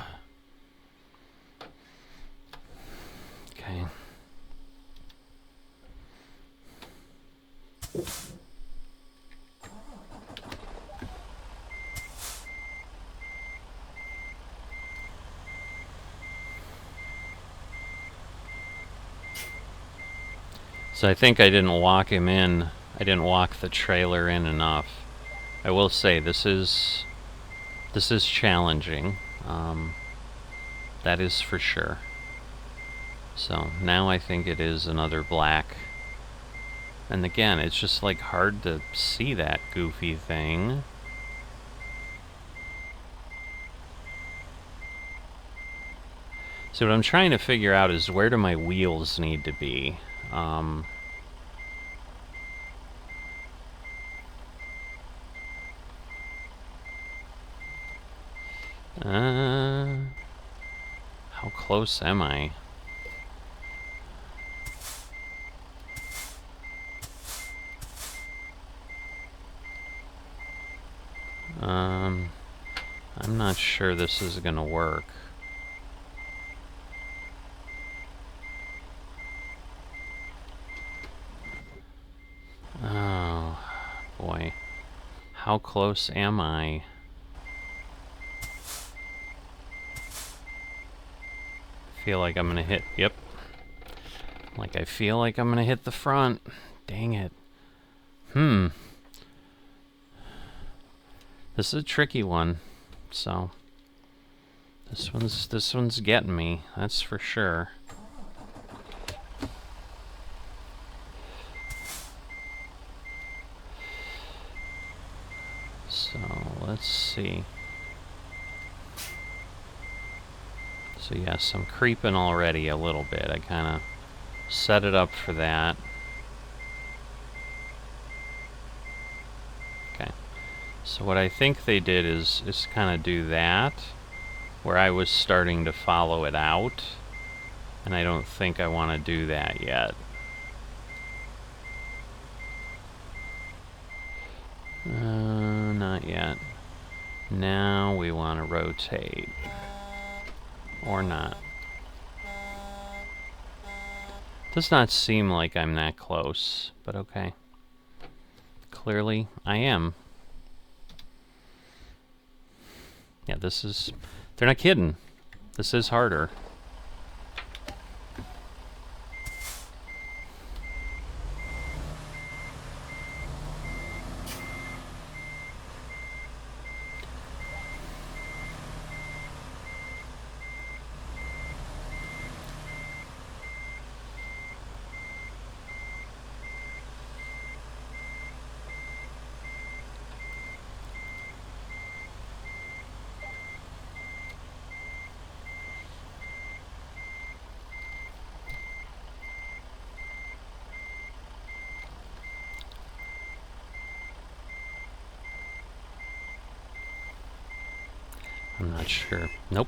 Okay. So I think I didn't walk him in. I didn't walk the trailer in enough. I will say this is challenging. That is for sure. So now I think it is another black. And again, it's just like hard to see that goofy thing. So what I'm trying to figure out is where do my wheels need to be? How close am I? I'm not sure this is gonna work. Oh, boy. How close am I? I feel like I'm gonna hit... Yep. Like, I feel like I'm gonna hit the front. Dang it. This is a tricky one. So... This one's getting me. That's for sure. So, let's see. So yes, I'm creeping already a little bit. I kind of set it up for that. Okay. So what I think they did is kind of do that, where I was starting to follow it out, and I don't think I want to do that yet. Not yet. Now we want to rotate. Or not. Does not seem like I'm that close, but okay. Clearly, I am. Yeah, this is... They're not kidding. This is harder. I'm not sure. Nope.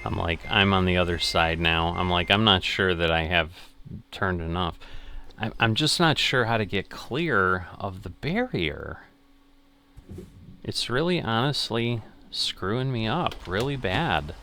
I'm like, I'm on the other side now. I'm like, I'm not sure that I have turned enough. I'm just not sure how to get clear of the barrier. It's really honestly screwing me up really bad.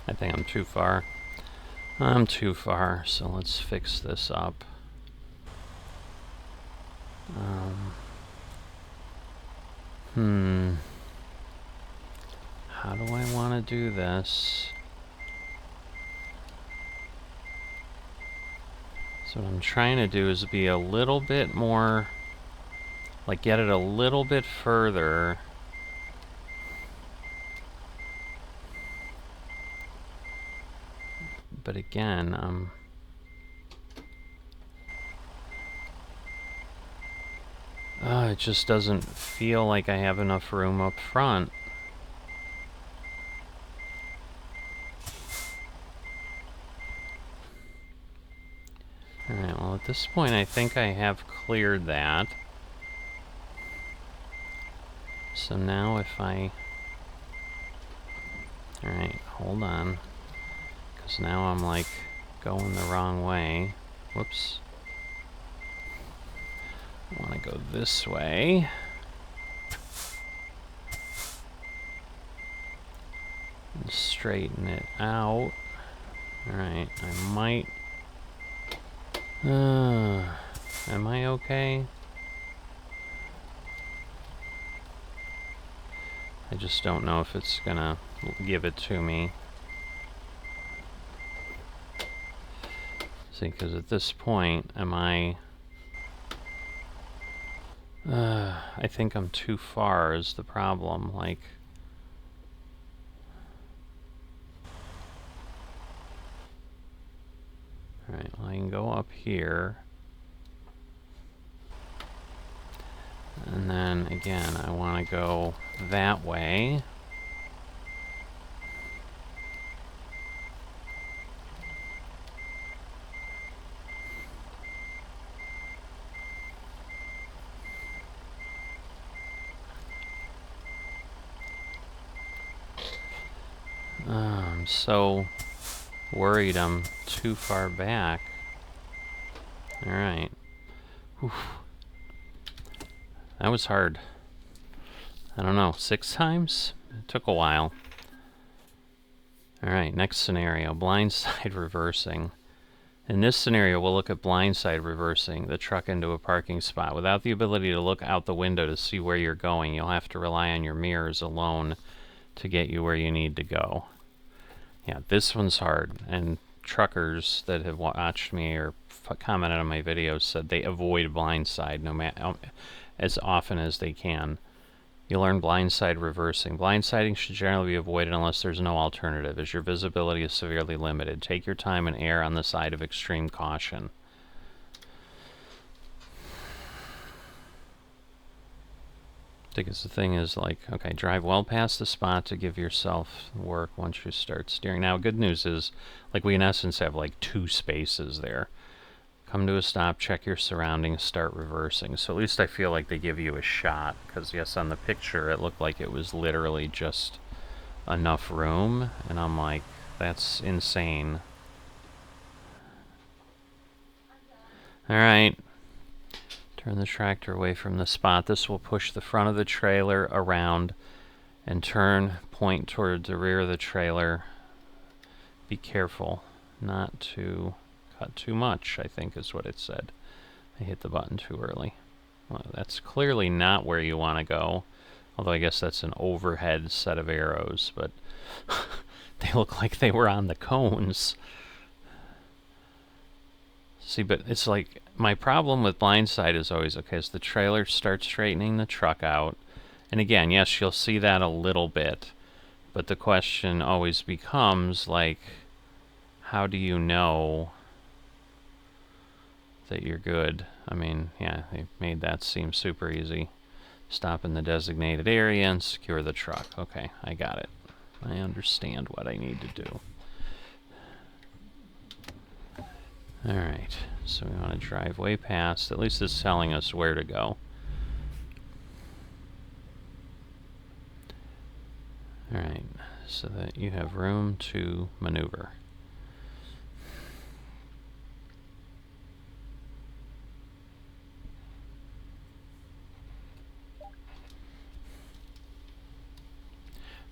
I think I'm too far. I'm too far, so let's fix this up. How do I want to do this? So what I'm trying to do is be a little bit more, like get it a little bit further. But again, it just doesn't feel like I have enough room up front. Alright, well at this point I think I have cleared that. So now if I... Alright, hold on. Because now I'm like going the wrong way. Whoops. I want to go this way. And straighten it out. Alright, I might... am I okay? I just don't know if it's gonna give it to me. See, because at this point, am I... I think I'm too far is the problem, like... Alright, well I can go up here. And then, again, I want to go that way. I'm so worried I'm too far back. Alright. That was hard. I don't know, 6 times? It took a while. Alright, next scenario, blindside reversing. In this scenario, we'll look at blindside reversing the truck into a parking spot. Without the ability to look out the window to see where you're going, you'll have to rely on your mirrors alone to get you where you need to go. Yeah, this one's hard, and truckers that have watched me or commented on my videos said they avoid blindside no matter as often as they can. You learn blindside reversing. Blindsiding should generally be avoided unless there's no alternative, as your visibility is severely limited. Take your time and err on the side of extreme caution. Because the thing is, like, okay, drive well past the spot to give yourself work once you start steering. Now, good news is, like, we in essence have like 2 spaces there. Come to a stop, check your surroundings, start reversing. So at least I feel like they give you a shot, because yes, on the picture it looked like it was literally just enough room, and I'm like, that's insane. Alright. Turn the tractor away from the spot. This will push the front of the trailer around and point toward the rear of the trailer. Be careful not to cut too much, I think is what it said. I hit the button too early. Well, that's clearly not where you want to go. Although I guess that's an overhead set of arrows, but they look like they were on the cones. See, but it's like, my problem with blindside is always, okay, as the trailer starts straightening the truck out, and again, yes, you'll see that a little bit, but the question always becomes, like, how do you know that you're good? I mean, yeah, they made that seem super easy. Stop in the designated area and secure the truck. Okay, I got it. I understand what I need to do. Alright, so we want to drive way past. At least it's telling us where to go. Alright, so that you have room to maneuver.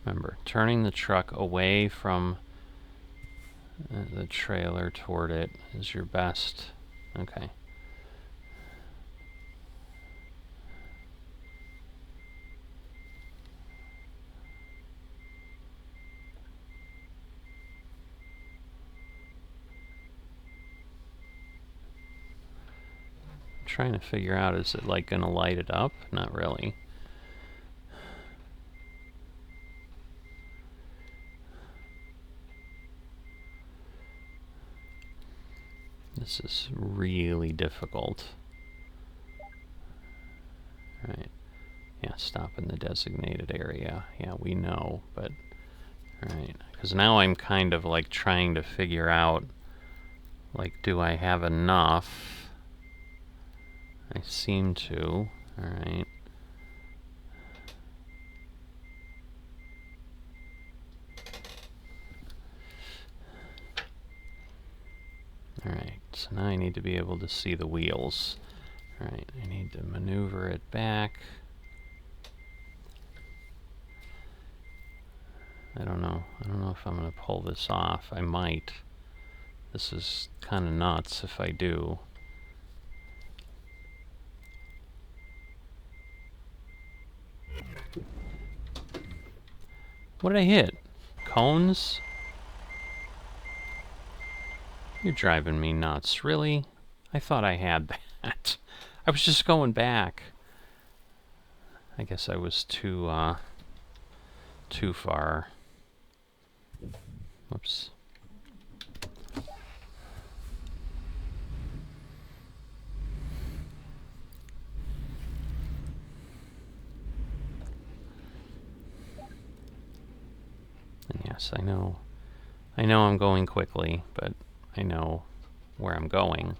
Remember, turning the truck away from the trailer toward it is your best. Okay. trying to figure out, is it like gonna light it up? Not really. This is really difficult. Right. Yeah, stop in the designated area. Yeah, we know, but... Alright, because now I'm kind of like trying to figure out, like, do I have enough? I seem to. Alright. Alright, so now I need to be able to see the wheels. Alright, I need to maneuver it back. I don't know. I don't know if I'm going to pull this off. I might. This is kind of nuts if I do. What did I hit? Cones? You're driving me nuts. Really? I thought I had that. I was just going back. I guess I was too far. Whoops. And yes, I know I'm going quickly, but I know where I'm going.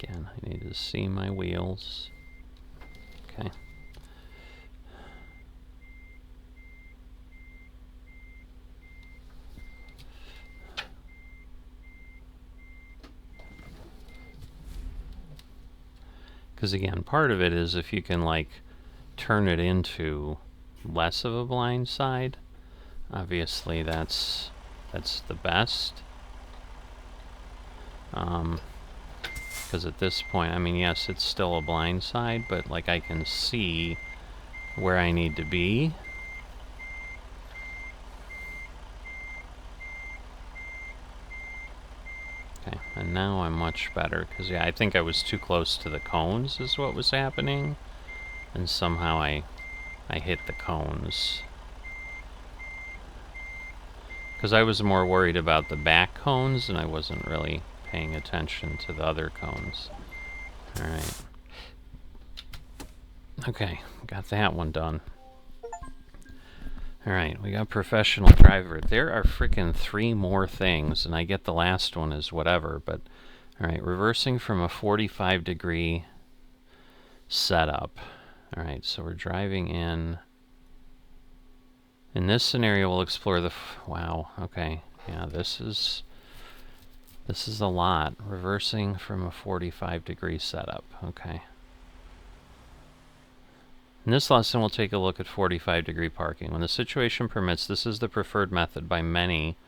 Again, I need to see my wheels. Okay. Because again, part of it is if you can like turn it into less of a blind side, obviously that's the best. Because at this point, I mean, yes, it's still a blind side, but like I can see where I need to be. Okay, and now I'm much better, because yeah, I think I was too close to the cones is what was happening, and somehow I hit the cones. Because I was more worried about the back cones, and I wasn't really paying attention to the other cones. Alright. Okay, got that one done. Alright, we got professional driver. There are frickin' 3 more things, and I get the last one as whatever, but... Alright, reversing from a 45-degree setup. Alright, so we're driving in. In this scenario, we'll explore the... wow, okay. Yeah, this is a lot. Reversing from a 45-degree setup. Okay. In this lesson, we'll take a look at 45-degree parking. When the situation permits, this is the preferred method by many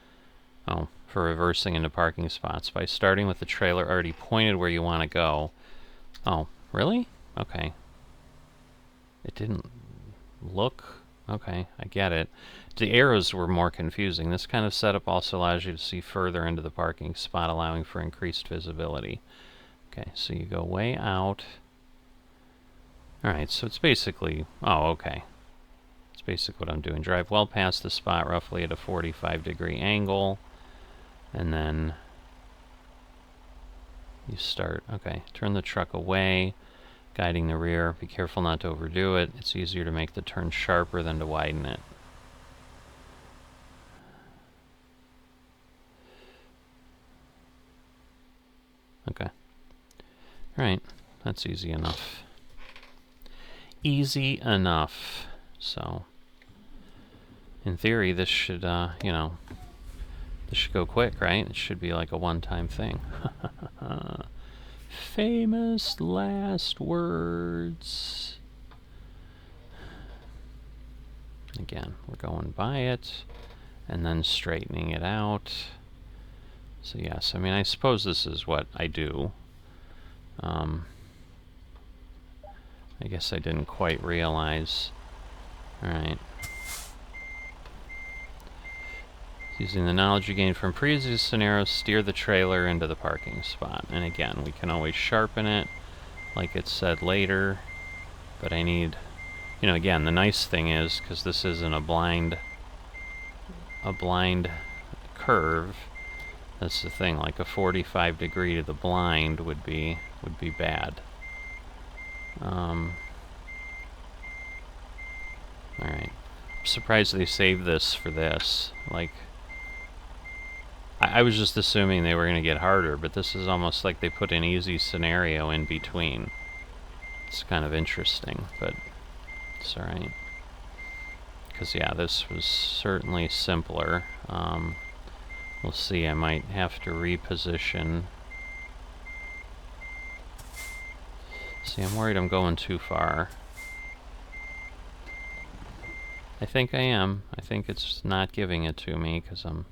for reversing into parking spots, by starting with the trailer already pointed where you want to go. Oh, really? Okay. It didn't look... okay, I get it. The arrows were more confusing. This kind of setup also allows you to see further into the parking spot, allowing for increased visibility. Okay, so you go way out. Alright, so it's basically... oh, okay. It's basically what I'm doing. Drive well past the spot, roughly at a 45-degree angle. And then... you start... okay, turn the truck away, guiding the rear. Be careful not to overdo it. It's easier to make the turn sharper than to widen it. Okay. Alright, that's easy enough. Easy enough. So, in theory, this should, you know, this should go quick, right? It should be like a one-time thing. Famous last words. Again, we're going by it and then straightening it out. So yes, I mean, I suppose this is what I do. I guess I didn't quite realize. Alright. Using the knowledge you gained from previous scenarios, steer the trailer into the parking spot. And again, we can always sharpen it, like it said later. But I need, you know, again, the nice thing is, because this isn't a blind curve, that's the thing, like a 45 degree to the blind would be bad. Alright. I'm surprised they saved this for this. Like, I was just assuming they were going to get harder, but this is almost like they put an easy scenario in between. It's kind of interesting, but it's alright. Because, yeah, this was certainly simpler. We'll see, I might have to reposition. See, I'm worried I'm going too far. I think I am. I think it's not giving it to me because I'm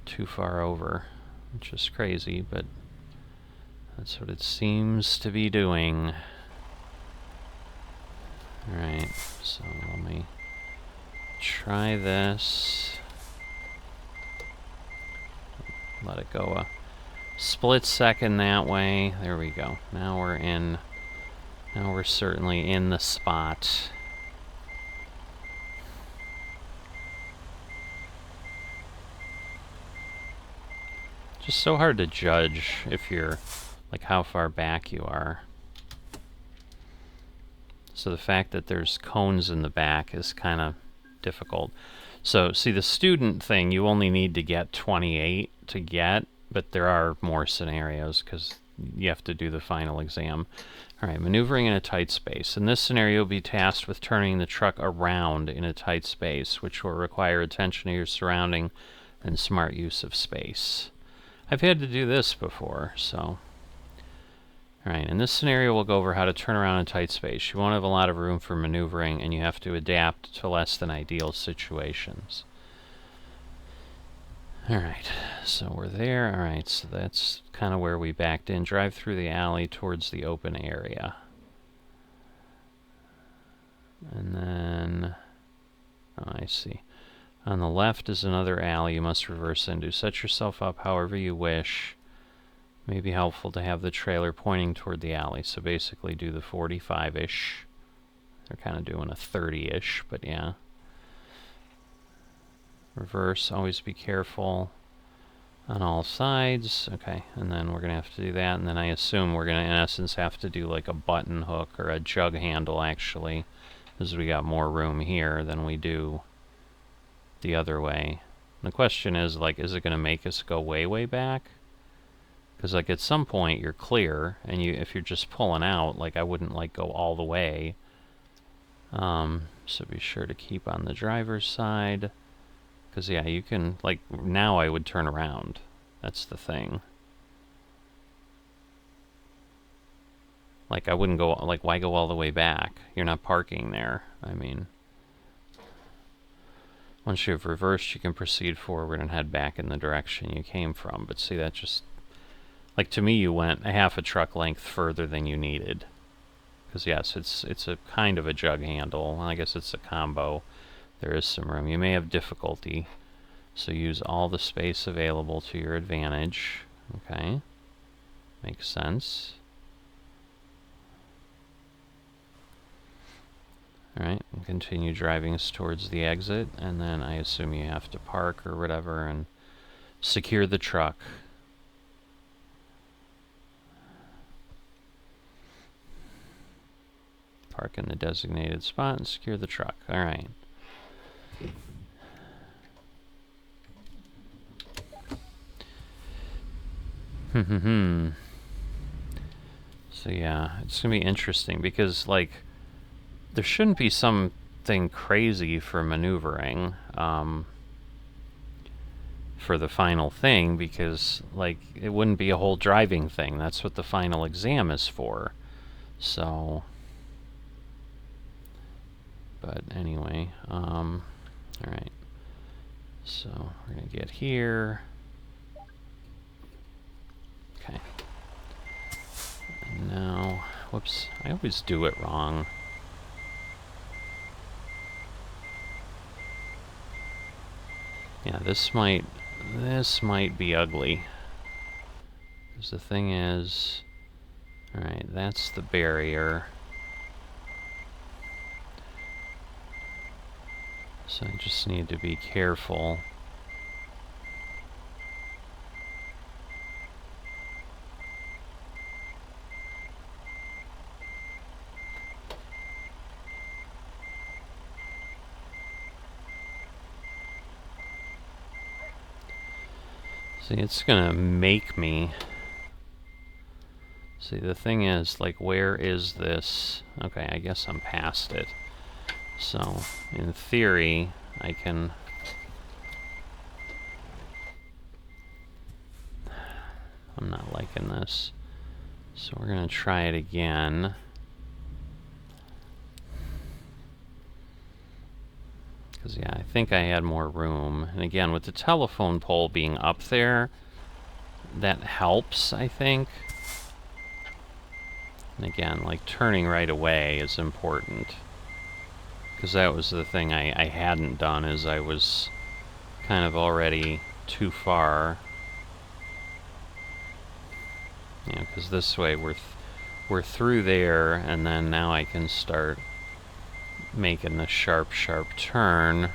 too far over, which is crazy, but that's what it seems to be doing. Alright, so let me try this. Let it go a split second that way. There we go. Now we're in. Now we're certainly in the spot. Just so hard to judge if you're, like, how far back you are. So the fact that there's cones in the back is kind of difficult. So, see, the student thing, you only need to get 28 to get, but there are more scenarios because you have to do the final exam. Alright, maneuvering in a tight space. In this scenario, you'll be tasked with turning the truck around in a tight space, which will require attention to your surrounding and smart use of space. I've had to do this before, so... Alright, in this scenario we'll go over how to turn around in tight space. You won't have a lot of room for maneuvering, and you have to adapt to less than ideal situations. Alright, so we're there. Alright, so that's kind of where we backed in. Drive through the alley towards the open area. And then... Oh, I see. On the left is another alley you must reverse into. Set yourself up however you wish. May be helpful to have the trailer pointing toward the alley. So basically do the 45-ish. They're kind of doing a 30-ish, but yeah. Reverse, always be careful on all sides. Okay, and then we're going to have to do that. And then I assume we're going to, in essence, have to do like a button hook or a jug handle, actually. Because we got more room here than we do the other way. And the question is, like, is it going to make us go way, way back? Because, like, at some point you're clear, and if you're just pulling out, like, I wouldn't, like, go all the way. So be sure to keep on the driver's side. Because, yeah, you can, like, now I would turn around. That's the thing. Like, I wouldn't go, like, why go all the way back? You're not parking there. I mean... Once you've reversed, you can proceed forward and head back in the direction you came from. But see, that just... Like, to me, you went a half a truck length further than you needed. Because, yes, it's a kind of a jug handle. I guess it's a combo. There is some room. You may have difficulty, so use all the space available to your advantage. Okay. Makes sense. Alright, and continue driving us towards the exit, and then I assume you have to park or whatever and secure the truck. Park in the designated spot and secure the truck. Alright. So yeah, it's gonna be interesting because, like, there shouldn't be something crazy for maneuvering. for the final thing, because like it wouldn't be a whole driving thing. That's what the final exam is for. So, but anyway, all right. So we're gonna get here. Okay. And now, whoops, I always do it wrong. Yeah, this might be ugly. Because the thing is, alright, that's the barrier. So I just need to be careful. See, it's gonna make me... See, the thing is, like, where is this? Okay, I guess I'm past it. So, in theory, I can... I'm not liking this. So we're gonna try it again. Because, yeah, I think I had more room. And again, with the telephone pole being up there, that helps, I think. And again, like, turning right away is important. Because that was the thing I hadn't done, is I was kind of already too far. You know, because this way we're through there, and then now I can start making the sharp turn.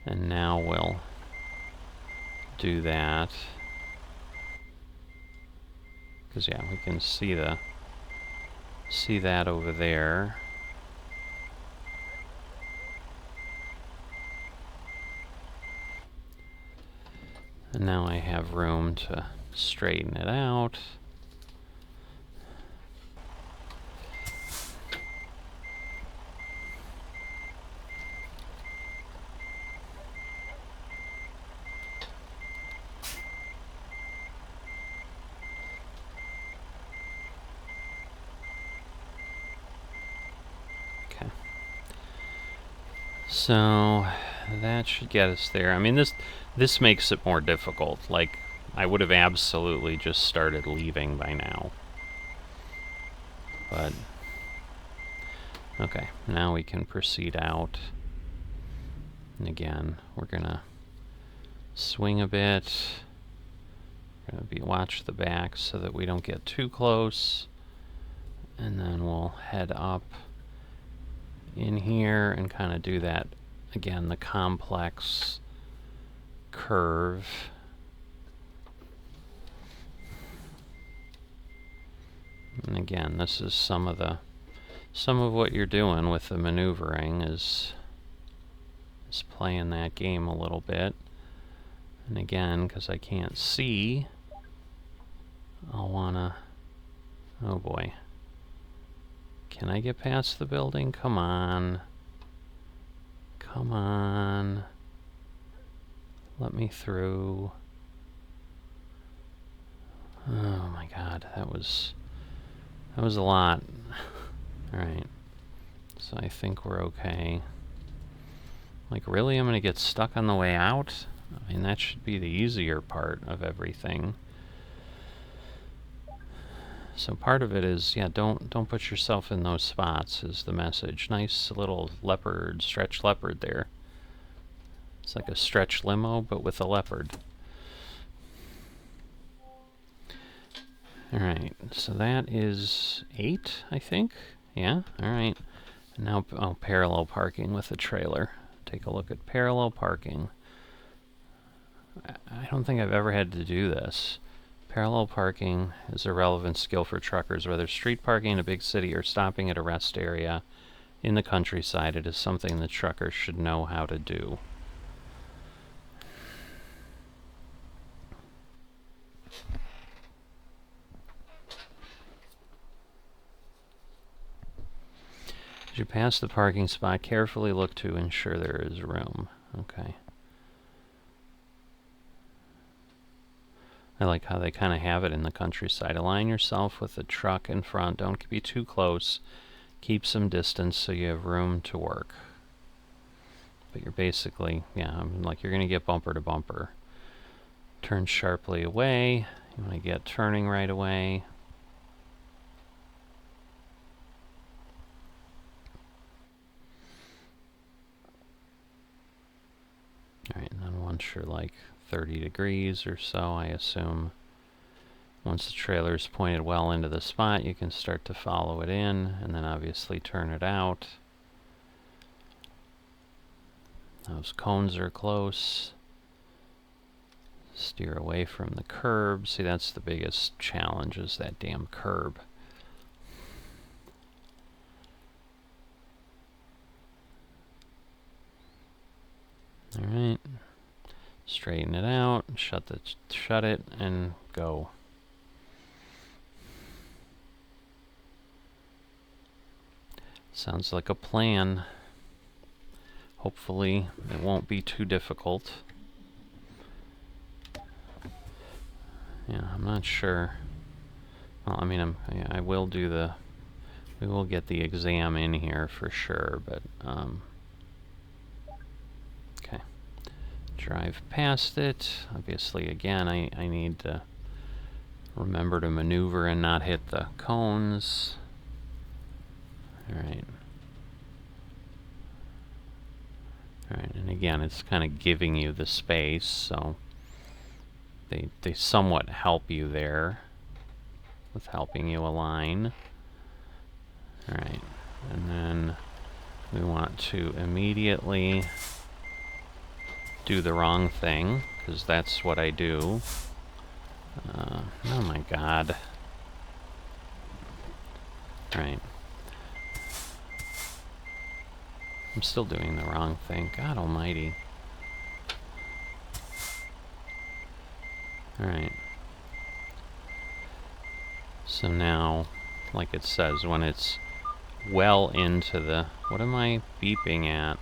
And now we'll do that. Because yeah, we can see that over there. And now I have room to straighten it out. Okay. So that should get us there. I mean, this makes it more difficult. Like, I would have absolutely just started leaving by now. But, okay, now we can proceed out. And again, we're gonna swing a bit. We're gonna watch the back so that we don't get too close. And then we'll head up in here and kind of do that, again, the complex curve. And again, this is some of what you're doing with the maneuvering is playing that game a little bit. And again, because I can't see, I'll wanna... Oh boy. Can I get past the building? Come on. Come on. Let me through. Oh my god, that was a lot. Alright. So I think we're okay. Like, really? I'm gonna get stuck on the way out? I mean, that should be the easier part of everything. So part of it is, yeah, don't put yourself in those spots, is the message. Nice little leopard, stretch leopard there. It's like a stretch limo, but with a leopard. Alright, so that is 8, I think? Yeah, alright. Now, parallel parking with the trailer. Take a look at parallel parking. I don't think I've ever had to do this. Parallel parking is a relevant skill for truckers, whether street parking in a big city or stopping at a rest area in the countryside. It is something that truckers should know how to do. As you pass the parking spot, carefully look to ensure there is room. Okay. I like how they kind of have it in the countryside. Align yourself with the truck in front. Don't be too close. Keep some distance so you have room to work. But you're basically, yeah, like you're going to get bumper to bumper. Turn sharply away. You want to get turning right away. Alright, and then once you're like 30 degrees or so, I assume, once the trailer is pointed well into the spot, you can start to follow it in, and then obviously turn it out. Those cones are close. Steer away from the curb. See, that's the biggest challenge, is that damn curb. Alright. Straighten it out, shut it, and go. Sounds like a plan. Hopefully it won't be too difficult. Yeah, I'm not sure. Well, I mean, I will do the... We will get the exam in here for sure, but... okay. Drive past it. Obviously, again, I need to remember to maneuver and not hit the cones. Alright. Alright, and again, it's kind of giving you the space, so they somewhat help you there with helping you align. Alright, and then we want to immediately do the wrong thing, because that's what I do. Oh my god. Alright. I'm still doing the wrong thing. God almighty. Alright. So now, like it says, when it's well into the... What am I beeping at?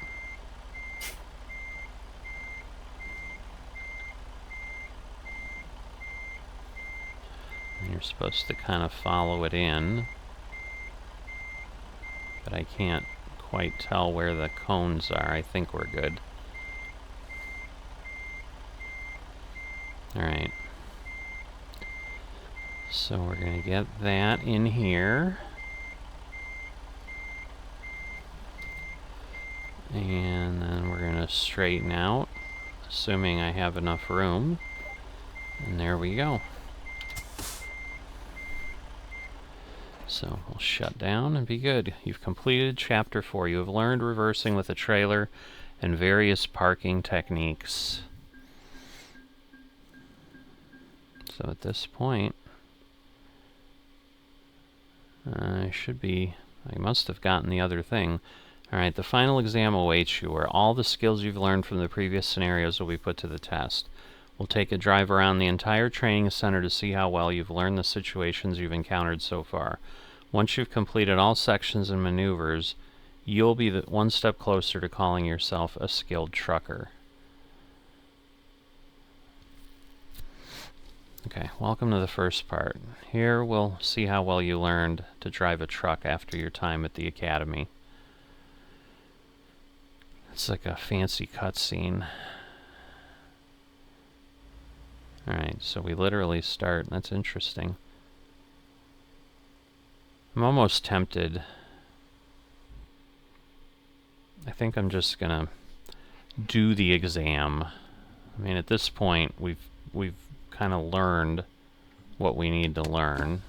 And you're supposed to kind of follow it in. But I can't quite tell where the cones are. I think we're good. Alright. So we're going to get that in here. And then we're going to straighten out, assuming I have enough room. And there we go. So we'll shut down and be good. You've completed Chapter 4. You have learned reversing with a trailer and various parking techniques. So at this point, I must have gotten the other thing. Alright, the final exam awaits you, where all the skills you've learned from the previous scenarios will be put to the test. We'll take a drive around the entire training center to see how well you've learned the situations you've encountered so far. Once you've completed all sections and maneuvers, you'll be one step closer to calling yourself a skilled trucker. Okay, welcome to the first part. Here we'll see how well you learned to drive a truck after your time at the academy. It's like a fancy cutscene. Alright, so we literally start. That's interesting. I'm almost tempted. I think I'm just gonna do the exam. I mean, at this point, we've kind of learned what we need to learn.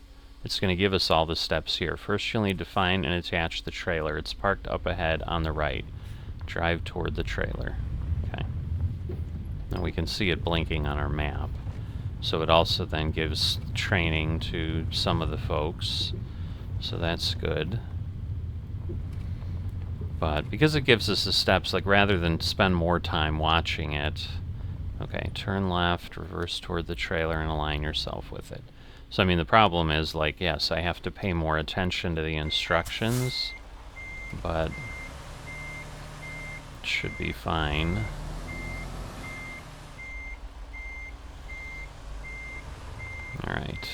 It's going to give us all the steps here. First, you'll need to find and attach the trailer. It's parked up ahead on the right. Drive toward the trailer. Okay. Now we can see it blinking on our map. So it also then gives training to some of the folks. So that's good. But because it gives us the steps, like rather than spend more time watching it, okay, turn left, reverse toward the trailer, and align yourself with it. So, I mean, the problem is, like, yes, I have to pay more attention to the instructions. but it should be fine. Alright.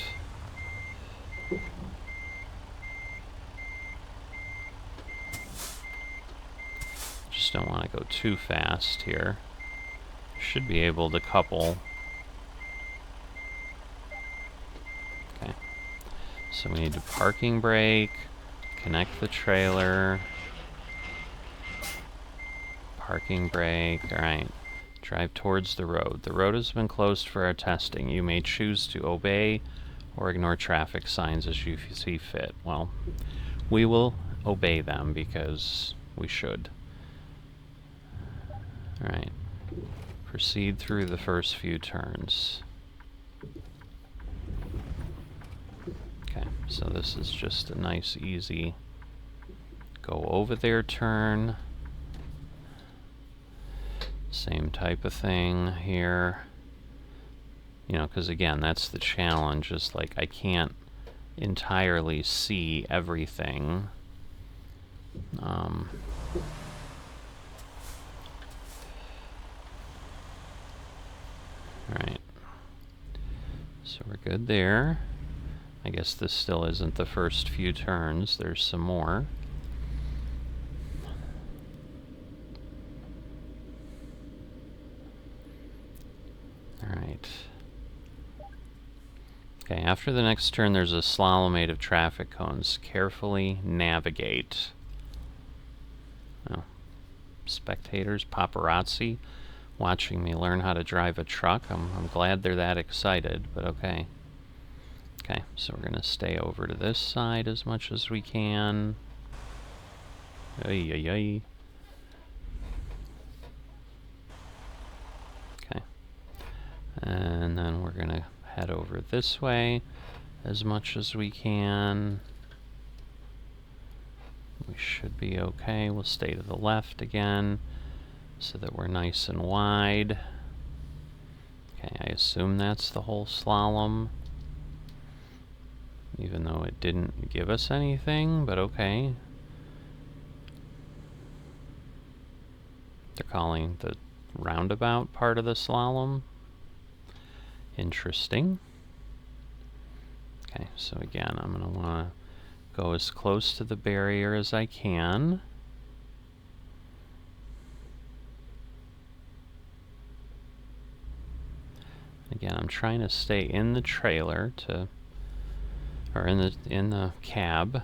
Just don't want to go too fast here. Should be able to couple. Okay. So we need to parking brake, connect the trailer, parking brake. Alright. Drive towards the road. The road has been closed for our testing. You may choose to obey or ignore traffic signs as you see fit. Well, we will obey them because we should. Alright. Proceed through the first few turns. Okay, so this is just a nice, easy go over there turn. Same type of thing here. You know, because again, that's the challenge, is like I can't entirely see everything. Alright. So we're good there. I guess this still isn't the first few turns. There's some more. Alright. Okay, after the next turn there's a slalom made of traffic cones. Carefully navigate. Oh. Spectators, paparazzi, watching me learn how to drive a truck. I'm glad they're that excited, but okay. Okay, so we're gonna stay over to this side as much as we can. Ay, ay, ay. Okay. And then we're gonna head over this way as much as we can. We should be okay. We'll stay to the left again so that we're nice and wide. Okay, I assume that's the whole slalom, even though it didn't give us anything, but okay. They're calling the roundabout part of the slalom. Interesting. Okay, so again, I'm going to want to go as close to the barrier as I can. Again, I'm trying to stay in the trailer or in the cab.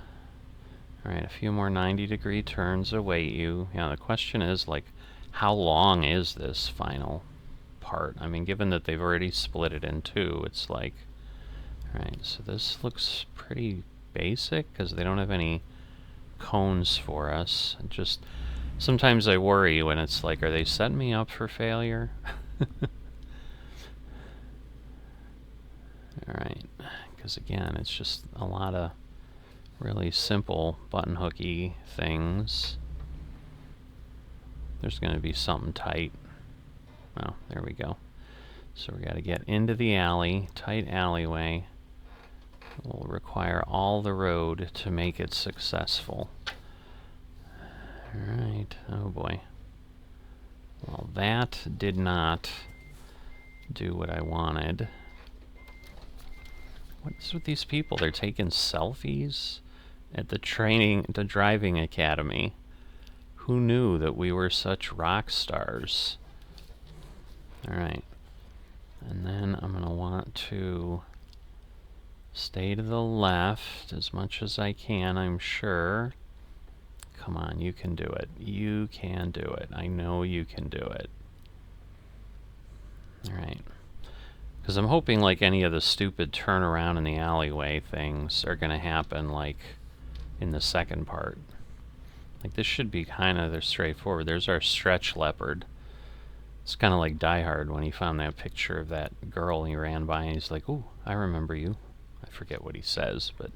All right, a few more 90-degree turns await you. Yeah, the question is, like, how long is this final part? I mean, given that they've already split it in two, it's like, all right, so this looks pretty basic because they don't have any cones for us. Just sometimes I worry when it's like, are they setting me up for failure? Alright, because again, it's just a lot of really simple button hooky things. There's going to be something tight. Oh, there we go. So we got to get into the alley, tight alleyway. Will require all the road to make it successful. Alright, oh boy. Well, that did not do what I wanted. What's with these people? They're taking selfies at the driving academy. Who knew that we were such rock stars? Alright. And then I'm going to want to stay to the left as much as I can, I'm sure. Come on, you can do it. You can do it. I know you can do it. Alright. Because I'm hoping like any of the stupid turnaround in the alleyway things are going to happen like in the second part. Like this should be kind of straightforward. There's our stretch leopard. It's kind of like Die Hard when he found that picture of that girl and he ran by and he's like, ooh, I remember you. I forget what he says, but...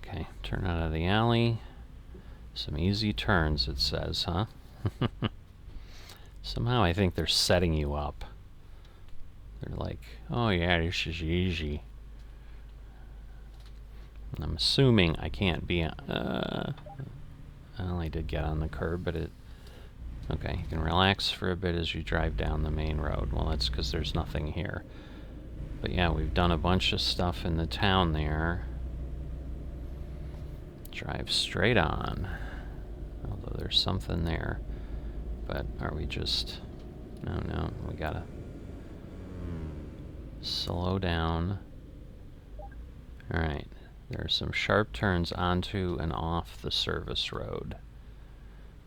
Okay, turn out of the alley. Some easy turns, it says, huh? Somehow I think they're setting you up. They're like, oh yeah, this is easy. And I'm assuming I can't be... well, I did get on the curb, but it... Okay, you can relax for a bit as you drive down the main road. Well, that's because there's nothing here. But yeah, we've done a bunch of stuff in the town there. Drive straight on. Although there's something there. But are we just... No, we gotta slow down. Alright, there are some sharp turns onto and off the service road.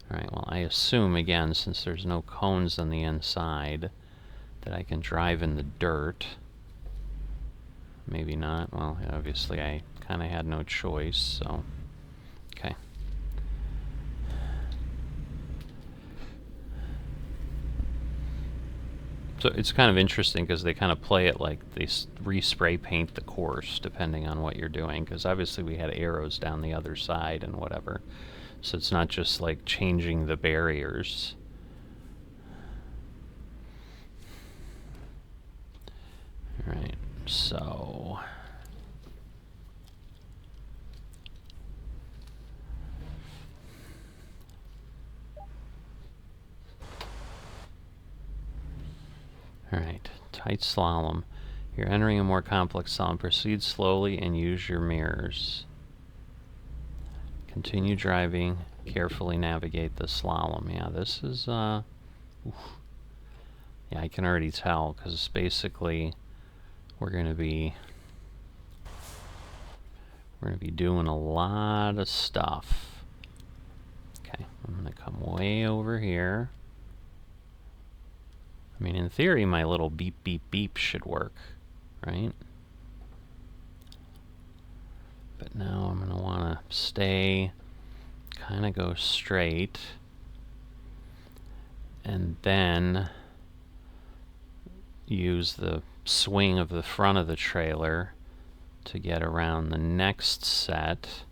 Alright, well, I assume, again, since there's no cones on the inside, that I can drive in the dirt. Maybe not. Well, obviously I kind of had no choice, so... Okay. So it's kind of interesting because they kind of play it like they re-spray paint the course depending on what you're doing, because obviously we had arrows down the other side and whatever. So it's not just like changing the barriers. Alright, so... Alright, tight slalom. You're entering a more complex slalom. Proceed slowly and use your mirrors. Continue driving. Carefully navigate the slalom. Yeah, this is, oof. Yeah, I can already tell, because basically we're going to be doing a lot of stuff. Okay, I'm going to come way over here. I mean, in theory, my little beep, beep, beep should work, right? But now I'm going to want to stay, kind of go straight, and then use the swing of the front of the trailer to get around the next set.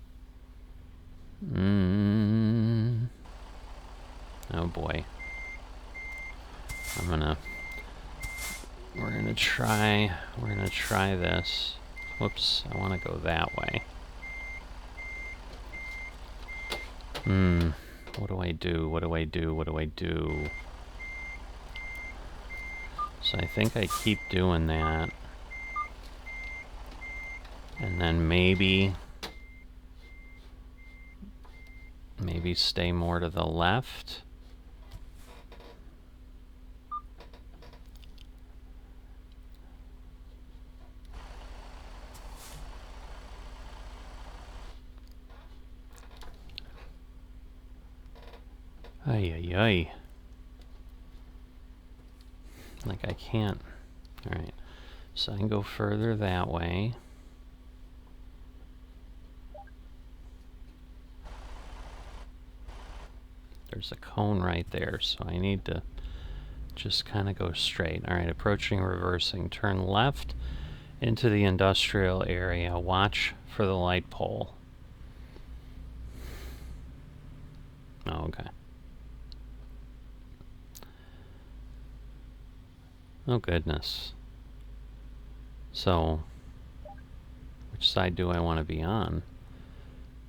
Oh boy. We're gonna try this. Whoops, I want to go that way. What do I do? What do I do? What do I do? So I think I keep doing that. And then maybe stay more to the left. Ay, ay, ay. Like I can't. Alright. So I can go further that way. There's a cone right there, so I need to just kind of go straight. Alright, approaching, reversing. Turn left into the industrial area. Watch for the light pole. Oh, okay. Oh, goodness. So, which side do I want to be on?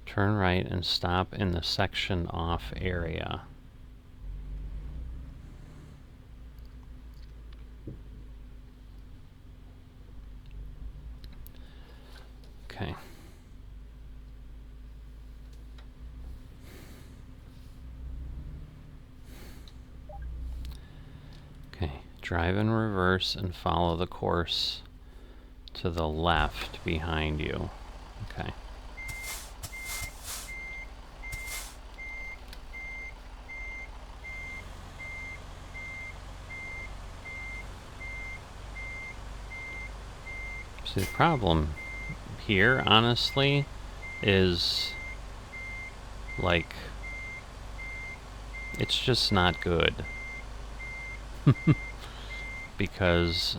Turn right and stop in the section off area. Okay. Okay, drive in reverse and follow the course to the left behind you. Okay. See, the problem here, honestly, is like it's just not good. Because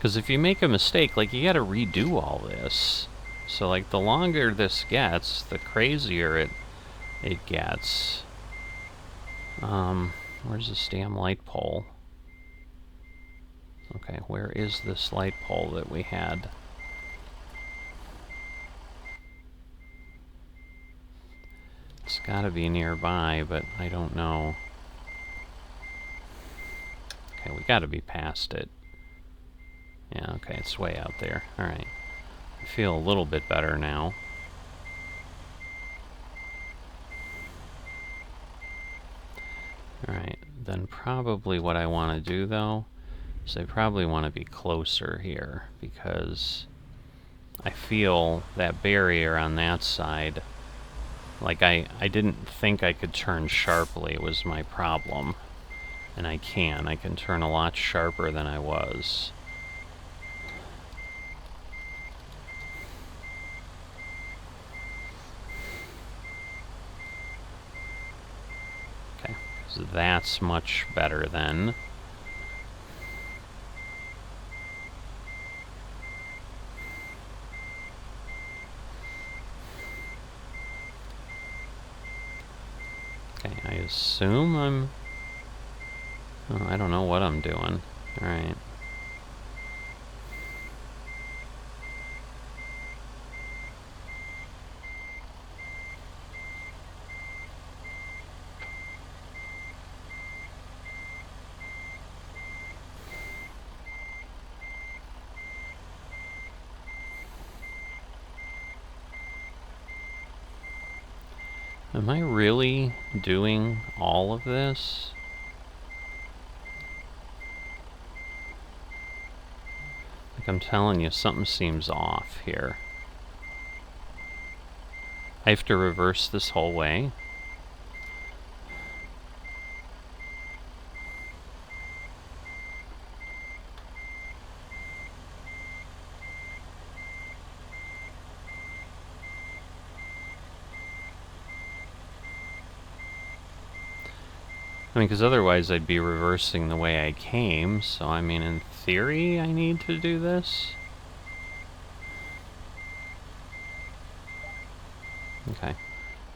if you make a mistake, like, you gotta redo all this. So like the longer this gets, the crazier it gets. Where's this damn light pole? Okay, where is this light pole that we had? It's gotta be nearby, but I don't know. Okay, we gotta be past it. Yeah, okay, it's way out there. Alright. I feel a little bit better now. Alright, then probably what I want to do, though, is I probably want to be closer here, because I feel that barrier on that side. Like, I didn't think I could turn sharply, was my problem. And I can. I can turn a lot sharper than I was. Okay, so that's much better then. Okay, I assume I'm... Oh, I don't know what I'm doing. Alright. Am I really doing all of this? Like, I'm telling you, something seems off here. I have to reverse this whole way. I mean, because otherwise I'd be reversing the way I came, so I mean, in theory, I need to do this. Okay.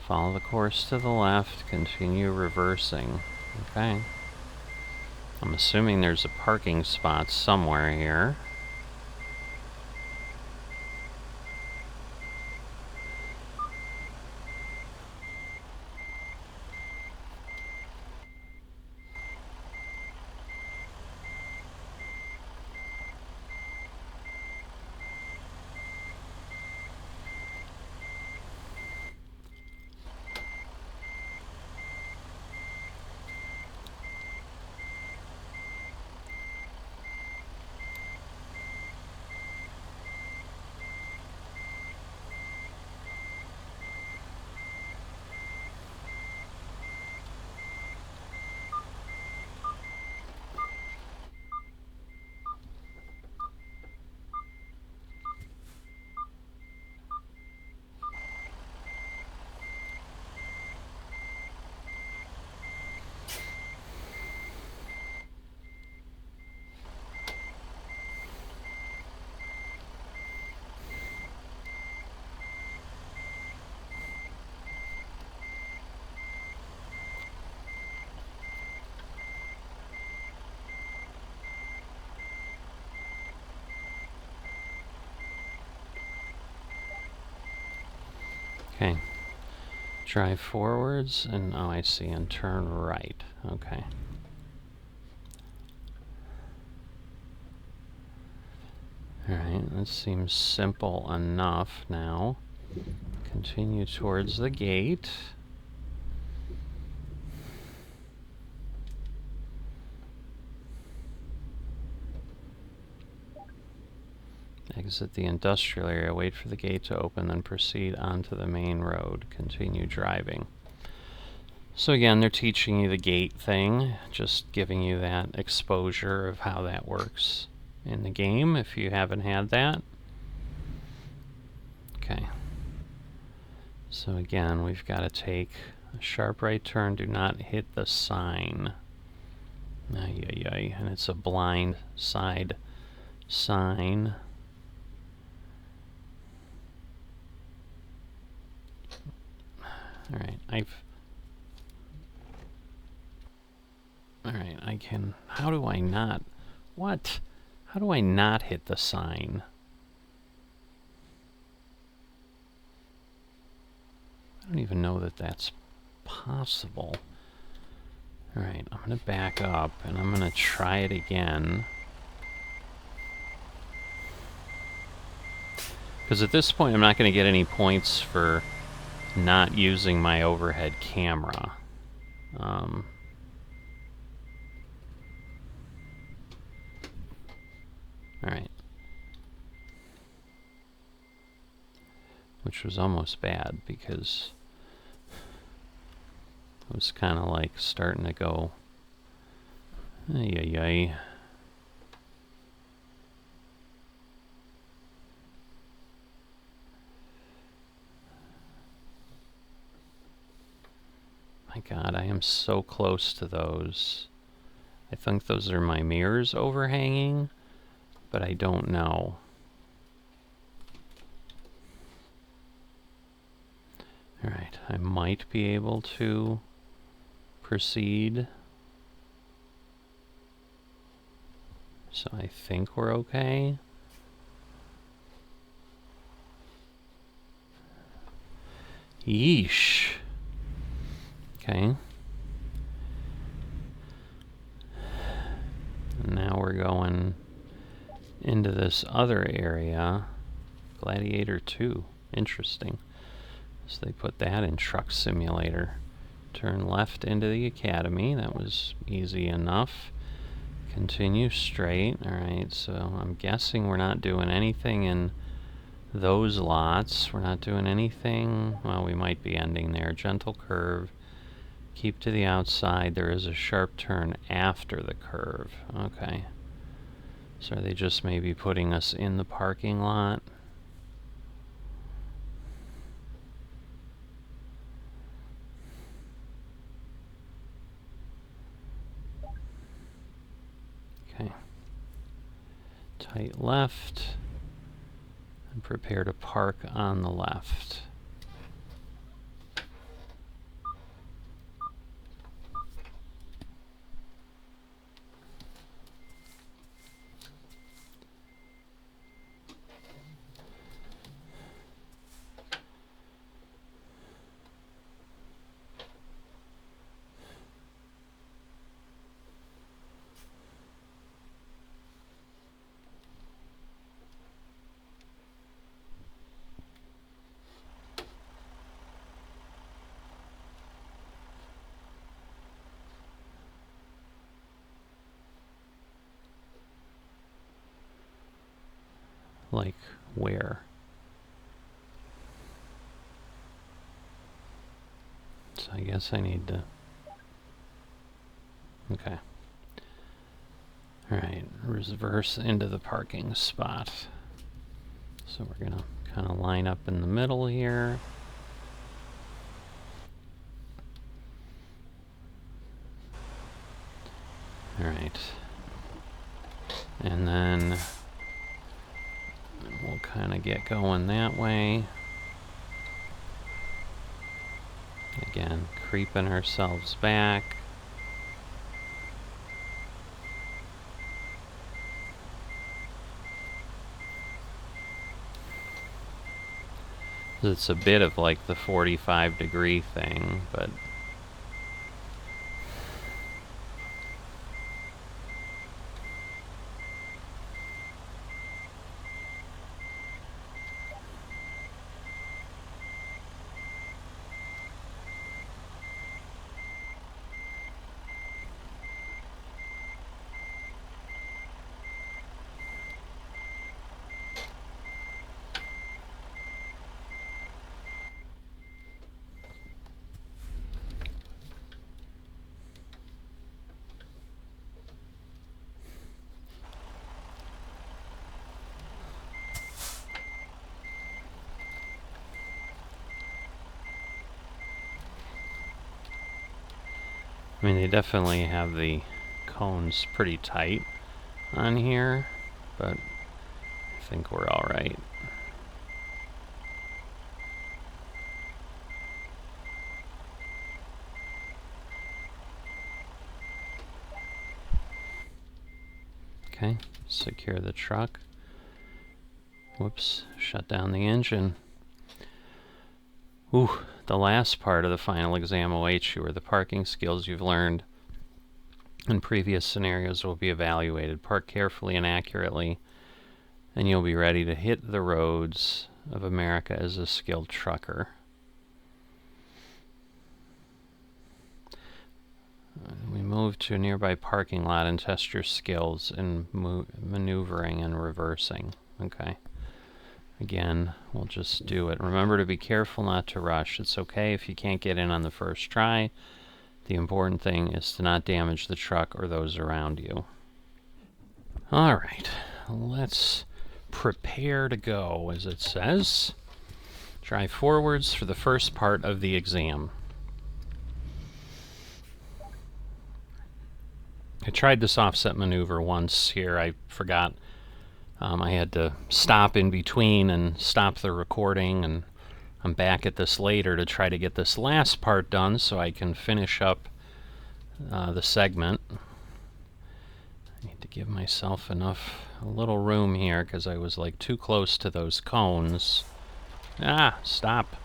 Follow the course to the left, continue reversing. Okay. I'm assuming there's a parking spot somewhere here. Okay. Drive forwards, and oh, I see, and turn right. Okay. Alright, that seems simple enough now. Continue towards the gate. Exit the industrial area, wait for the gate to open, then proceed onto the main road. Continue driving. So again, they're teaching you the gate thing, just giving you that exposure of how that works in the game if you haven't had that. Okay. So again, we've got to take a sharp right turn, do not hit the sign. Ay, ay, ay. And it's a blind side sign. Alright, can... How do I not... What? How do I not hit the sign? I don't even know that that's possible. Alright, I'm going to back up, and I'm going to try it again. Because at this point, I'm not going to get any points for not using my overhead camera. Alright. Which was almost bad, because it was kind of like starting to go... Ay, ay, ay. My God, I am so close to those. I think those are my mirrors overhanging, but I don't know. Alright, I might be able to proceed. So I think we're okay. Yeesh. Okay. Now we're going into this other area. Gladiator 2. Interesting. So they put that in Truck Simulator. Turn left into the Academy. That was easy enough. Continue straight. Alright, so I'm guessing we're not doing anything in those lots. We're not doing anything... Well, we might be ending there. Gentle curve. Keep to the outside. There is a sharp turn after the curve. Okay. So are they just maybe putting us in the parking lot? Okay. Tight left. And prepare to park on the left. Like, where? So I guess I need to... Okay. Alright, reverse into the parking spot. So we're gonna kind of line up in the middle here. Alright. And then we'll kind of get going that way. Again, creeping ourselves back. It's a bit of like the 45-degree thing, but... I mean, they definitely have the cones pretty tight on here, but I think we're all right. Okay, secure the truck. Whoops, shut down the engine. Ooh, the last part of the final exam awaits you, where the parking skills you've learned in previous scenarios will be evaluated. Park carefully and accurately, and you'll be ready to hit the roads of America as a skilled trucker. We move to a nearby parking lot and test your skills in maneuvering and reversing. Okay. Again, we'll just do it. Remember to be careful not to rush. It's okay if you can't get in on the first try. The important thing is to not damage the truck or those around you. Alright, let's prepare to go, as it says. Drive forwards for the first part of the exam. I tried this offset maneuver once here. I forgot. I had to stop in between and stop the recording, and I'm back at this later to try to get this last part done so I can finish up the segment. I need to give myself a little room here because I was like too close to those cones. Ah, stop.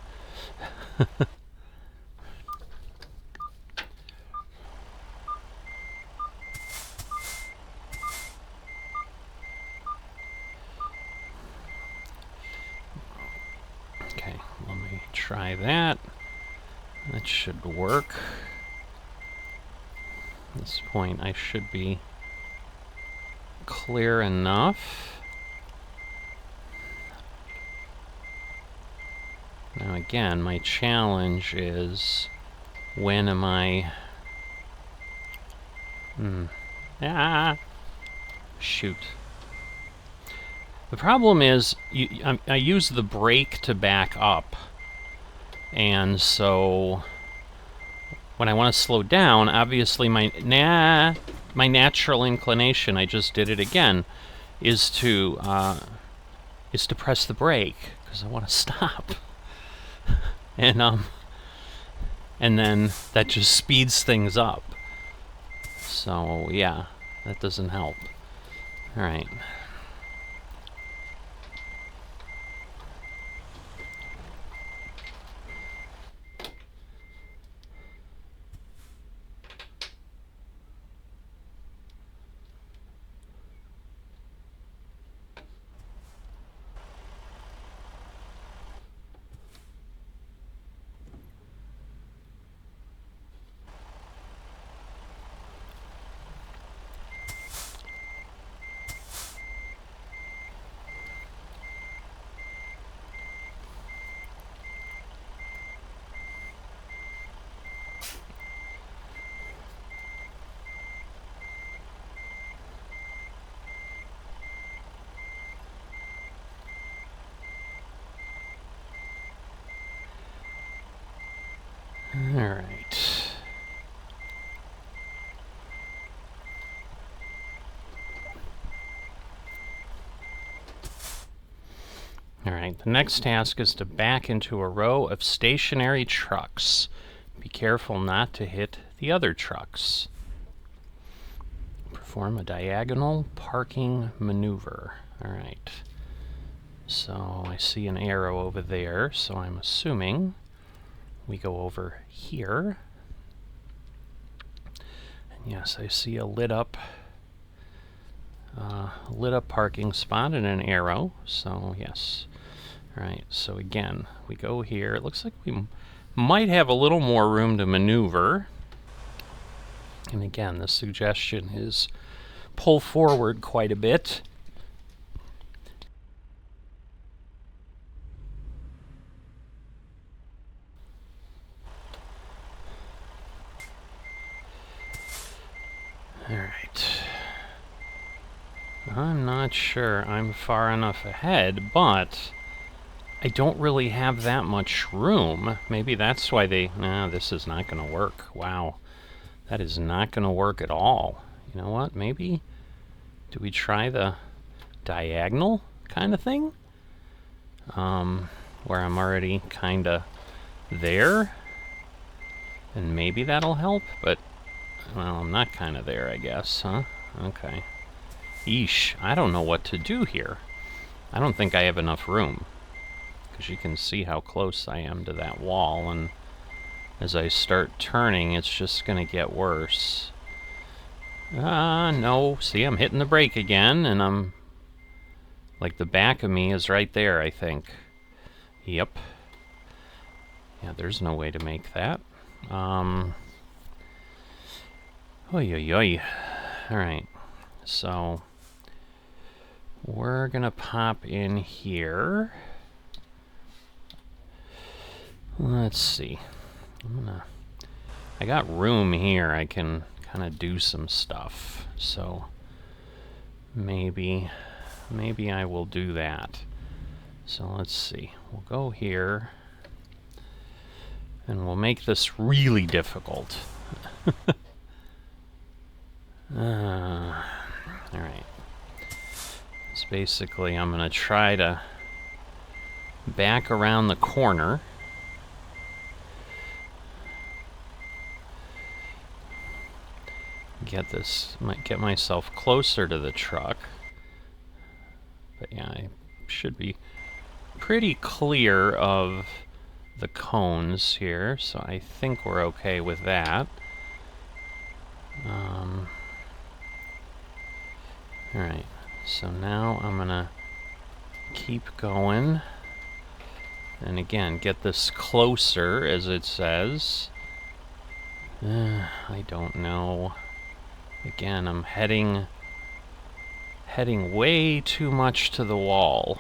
Okay, let me try that. That should work. At this point, I should be clear enough. Now again, my challenge is, when am I... Shoot. The problem is, I use the brake to back up, and so when I want to slow down, obviously my natural inclination, I just did it again, is to press the brake because I want to stop, and then that just speeds things up. So yeah, that doesn't help. All right. Alright, the next task is to back into a row of stationary trucks. Be careful not to hit the other trucks. Perform a diagonal parking maneuver. Alright. So I see an arrow over there, so I'm assuming we go over here. And yes, I see a lit up parking spot and an arrow, so yes. Alright, so again, we go here. It looks like we might have a little more room to maneuver. And again, the suggestion is pull forward quite a bit. Alright. I'm not sure I'm far enough ahead, but I don't really have that much room. Maybe that's why they... Nah, this is not going to work. Wow. That is not going to work at all. You know what? Maybe... Do we try the diagonal kind of thing? Where I'm already kind of there? And maybe that'll help, but... Well, I'm not kind of there, I guess, huh? Okay. Eesh, I don't know what to do here. I don't think I have enough room. Because you can see how close I am to that wall, and as I start turning, it's just going to get worse. No. See, I'm hitting the brake again, and I'm... like, the back of me is right there, I think. Yep. Yeah, there's no way to make that. Oy, oy, oy. Alright. So... we're gonna pop in here. Let's see. I got room here. I can kind of do some stuff. So maybe I will do that. So let's see. We'll go here. And we'll make this really difficult. Alright. So basically I'm going to try to back around the corner. Get myself closer to the truck. But yeah, I should be pretty clear of the cones here, so I think we're okay with that. Alright, so now I'm gonna keep going. And again, get this closer, as it says. I don't know. Again, I'm heading way too much to the wall.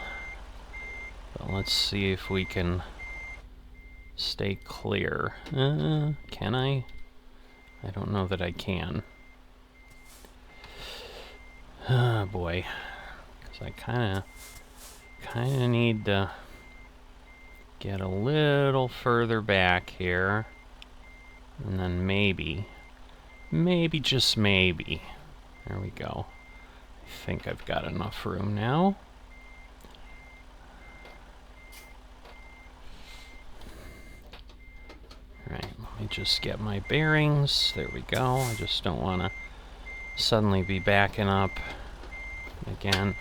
But let's see if we can stay clear. Can I? I don't know that I can. Oh boy. Because I kind of need to get a little further back here. And then maybe, just maybe. There we go. I think I've got enough room now. Alright, let me just get my bearings. There we go. I just don't want to suddenly be backing up again.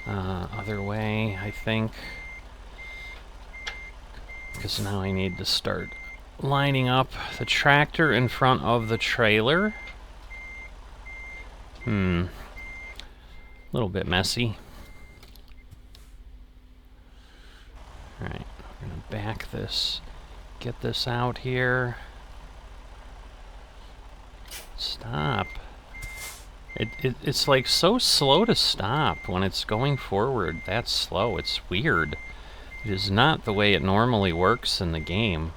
Other way, I think. Because now I need to start lining up the tractor in front of the trailer. A little bit messy. Alright, I'm gonna back this, get this out here. Stop. It's like so slow to stop when it's going forward. That's slow. It's weird. It is not the way it normally works in the game.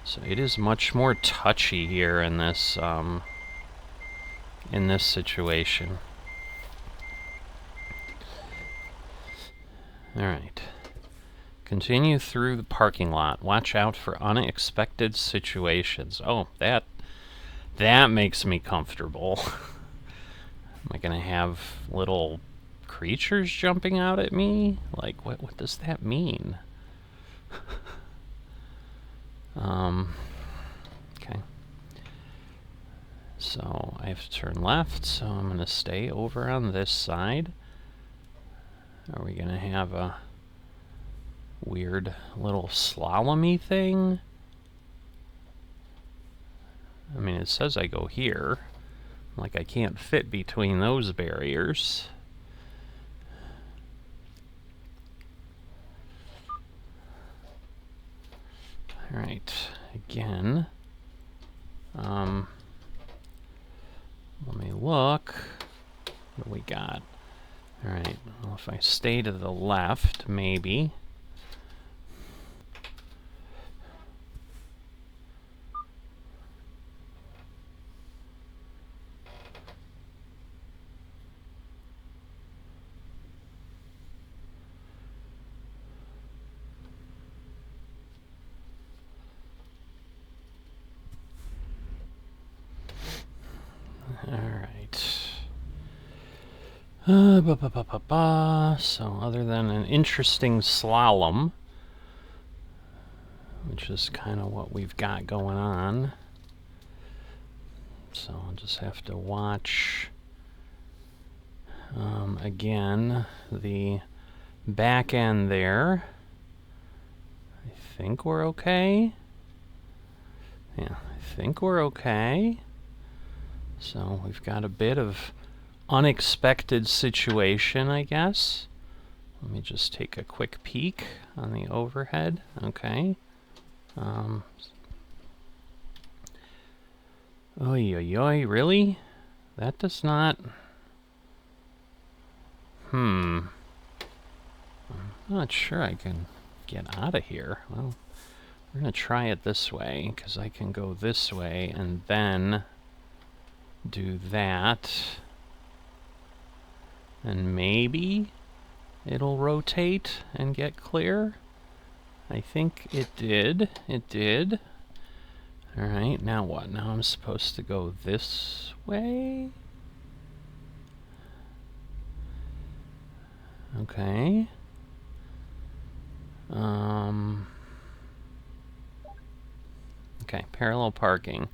So it is much more touchy here in this situation. Alright. Continue through the parking lot. Watch out for unexpected situations. Oh, that makes me comfortable. Am I gonna have little creatures jumping out at me? Like, what does that mean? Okay. So I have to turn left, so I'm gonna stay over on this side. Are we gonna have a weird little slalom-y thing? I mean, it says I go here. Like, I can't fit between those barriers. Alright, again. Let me look. What do we got? Alright, well, if I stay to the left, maybe. So other than an interesting slalom, which is kind of what we've got going on, so I'll just have to watch Again, the back end there, I think we're okay. Yeah, I think we're okay. So we've got a bit of unexpected situation, I guess. Let me just take a quick peek on the overhead. Okay. Oy, oy, oy, really? That does not... I'm not sure I can get out of here. Well, we're going to try it this way, because I can go this way and then do that. And maybe it'll rotate and get clear. I think it did. It did. Alright, now what? Now I'm supposed to go this way? Okay. Okay, parallel parking.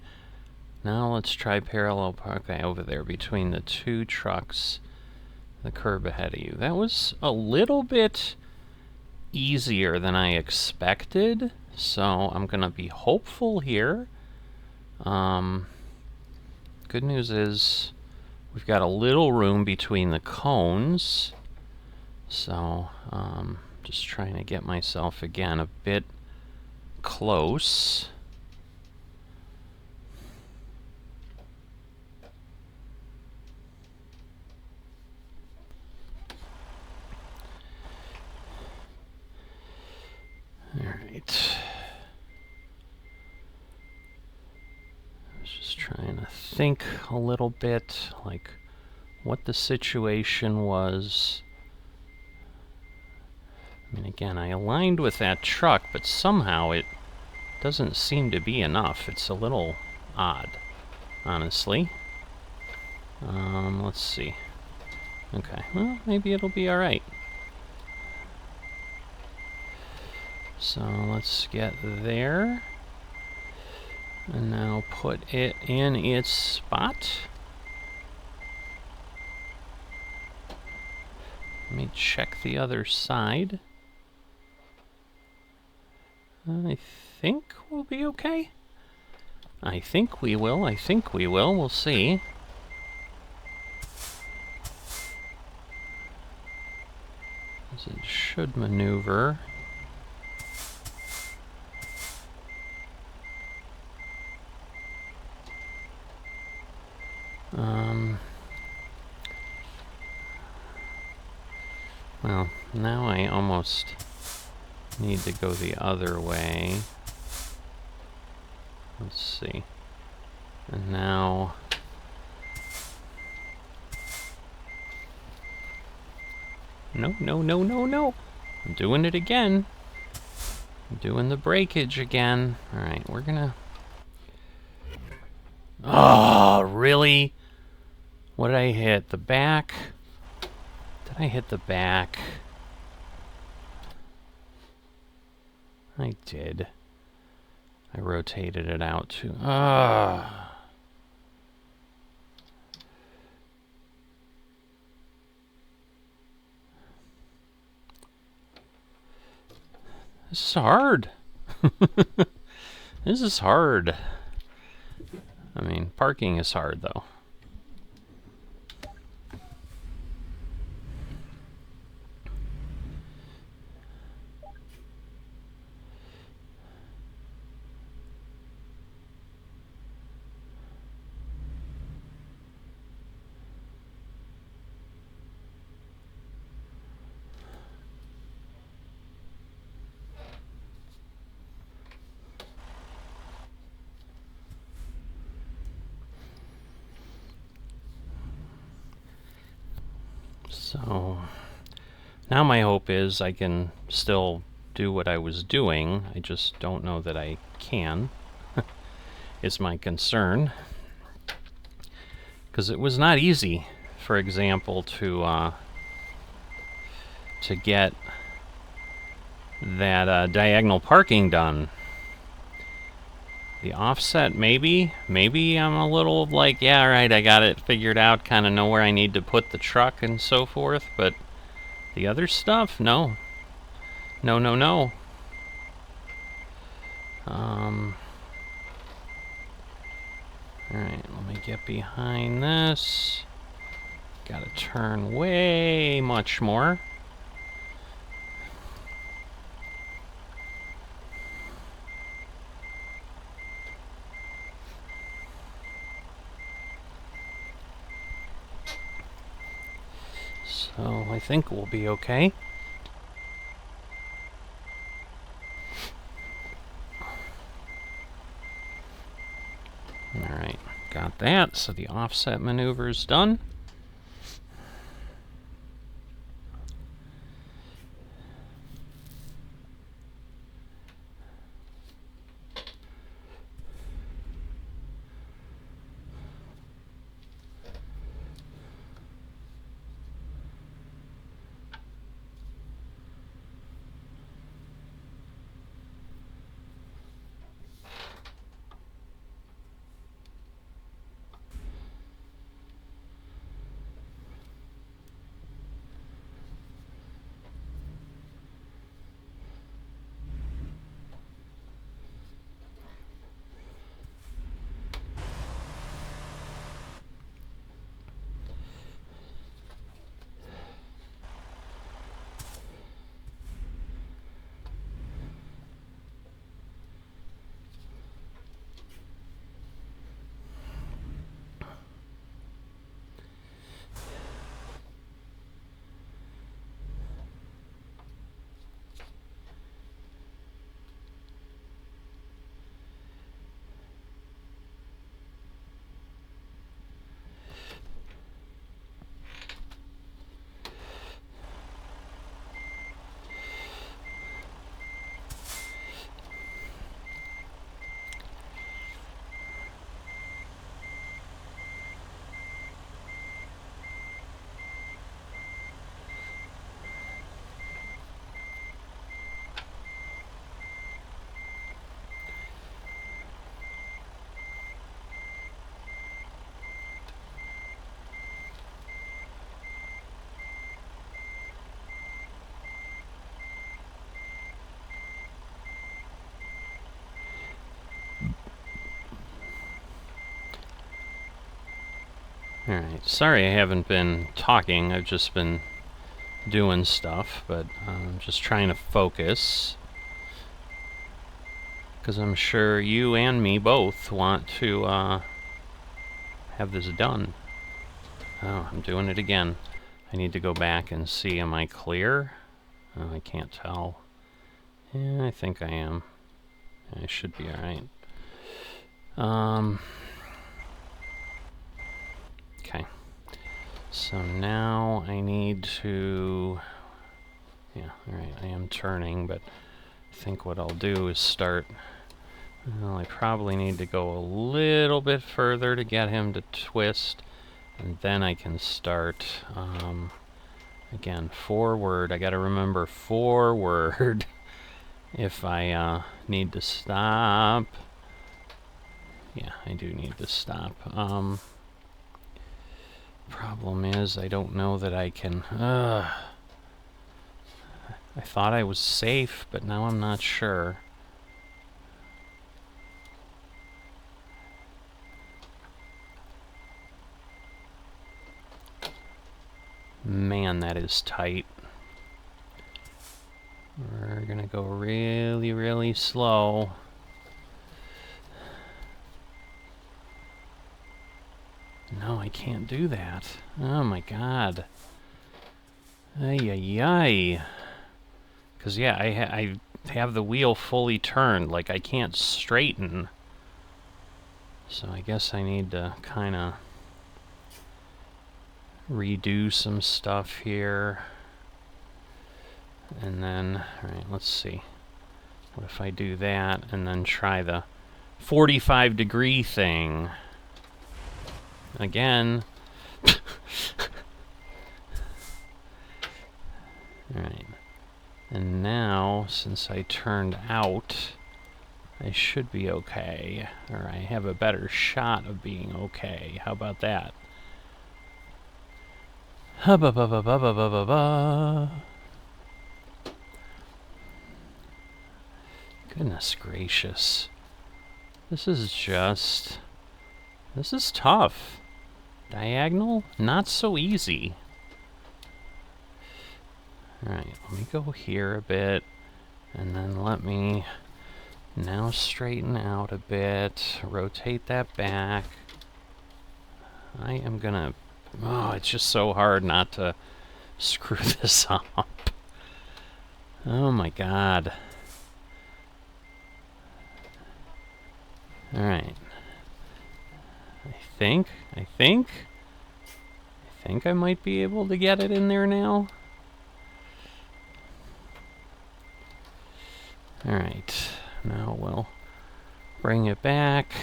Now let's try parallel park. Okay, over there between the two trucks, the curb ahead of you. That was a little bit easier than I expected, so I'm gonna be hopeful here. Good news is we've got a little room between the cones, so just trying to get myself again a bit close. Alright. I was just trying to think a little bit, like, what the situation was. I mean, again, I aligned with that truck, but somehow it doesn't seem to be enough. It's a little odd, honestly. Let's see. Okay, well, maybe it'll be alright. So let's get there. And now put it in its spot. Let me check the other side. I think we'll be okay. I think we will. I think we will. We'll see. As it should maneuver. Well, now I almost need to go the other way. Let's see. And now... No, no, no, no, no! I'm doing it again. I'm doing the breakage again. Alright, we're gonna... Oh, really? What did I hit? The back? Did I hit the back? I did. I rotated it out too. This is hard. This is hard. I mean, parking is hard, though. So now my hope is I can still do what I was doing. I just don't know that I can. Is my concern. Because it was not easy, for example, to get that diagonal parking done. The offset, maybe I'm a little like, yeah, alright, I got it figured out, kind of know where I need to put the truck and so forth, but the other stuff, no. No, no, no. Alright, let me get behind this. Gotta turn way much more. So I think we'll be okay. Alright, got that. So the offset maneuver is done. Alright, sorry I haven't been talking, I've just been doing stuff, but I'm just trying to focus. Because I'm sure you and me both want to have this done. Oh, I'm doing it again. I need to go back and see, am I clear? Oh, I can't tell. Yeah, I think I am. I should be alright. Okay. So now I need to... Yeah, alright, I am turning, but I think what I'll do is start... Well, I probably need to go a little bit further to get him to twist, and then I can start, again, forward. I gotta remember forward if I need to stop. Yeah, I do need to stop. Problem is, I don't know that I can... I thought I was safe, but now I'm not sure. Man, that is tight. We're gonna go really, really slow. No, I can't do that. Oh my god. Ay, ay, ay. Because, yeah, I have the wheel fully turned. Like, I can't straighten. So I guess I need to kind of redo some stuff here. And then, alright, let's see. What if I do that and then try the 45-degree thing? Again. Alright. And now, since I turned out, I should be okay. Or I have a better shot of being okay. How about that? Hubba ba ba ba ba ba ba ba. Goodness gracious. This is tough. Diagonal? Not so easy. Alright, let me go here a bit. And then let me now straighten out a bit. Rotate that back. I am gonna... Oh, it's just so hard not to screw this up. Oh my god. Alright. I think I might be able to get it in there now. Alright. Now we'll bring it back.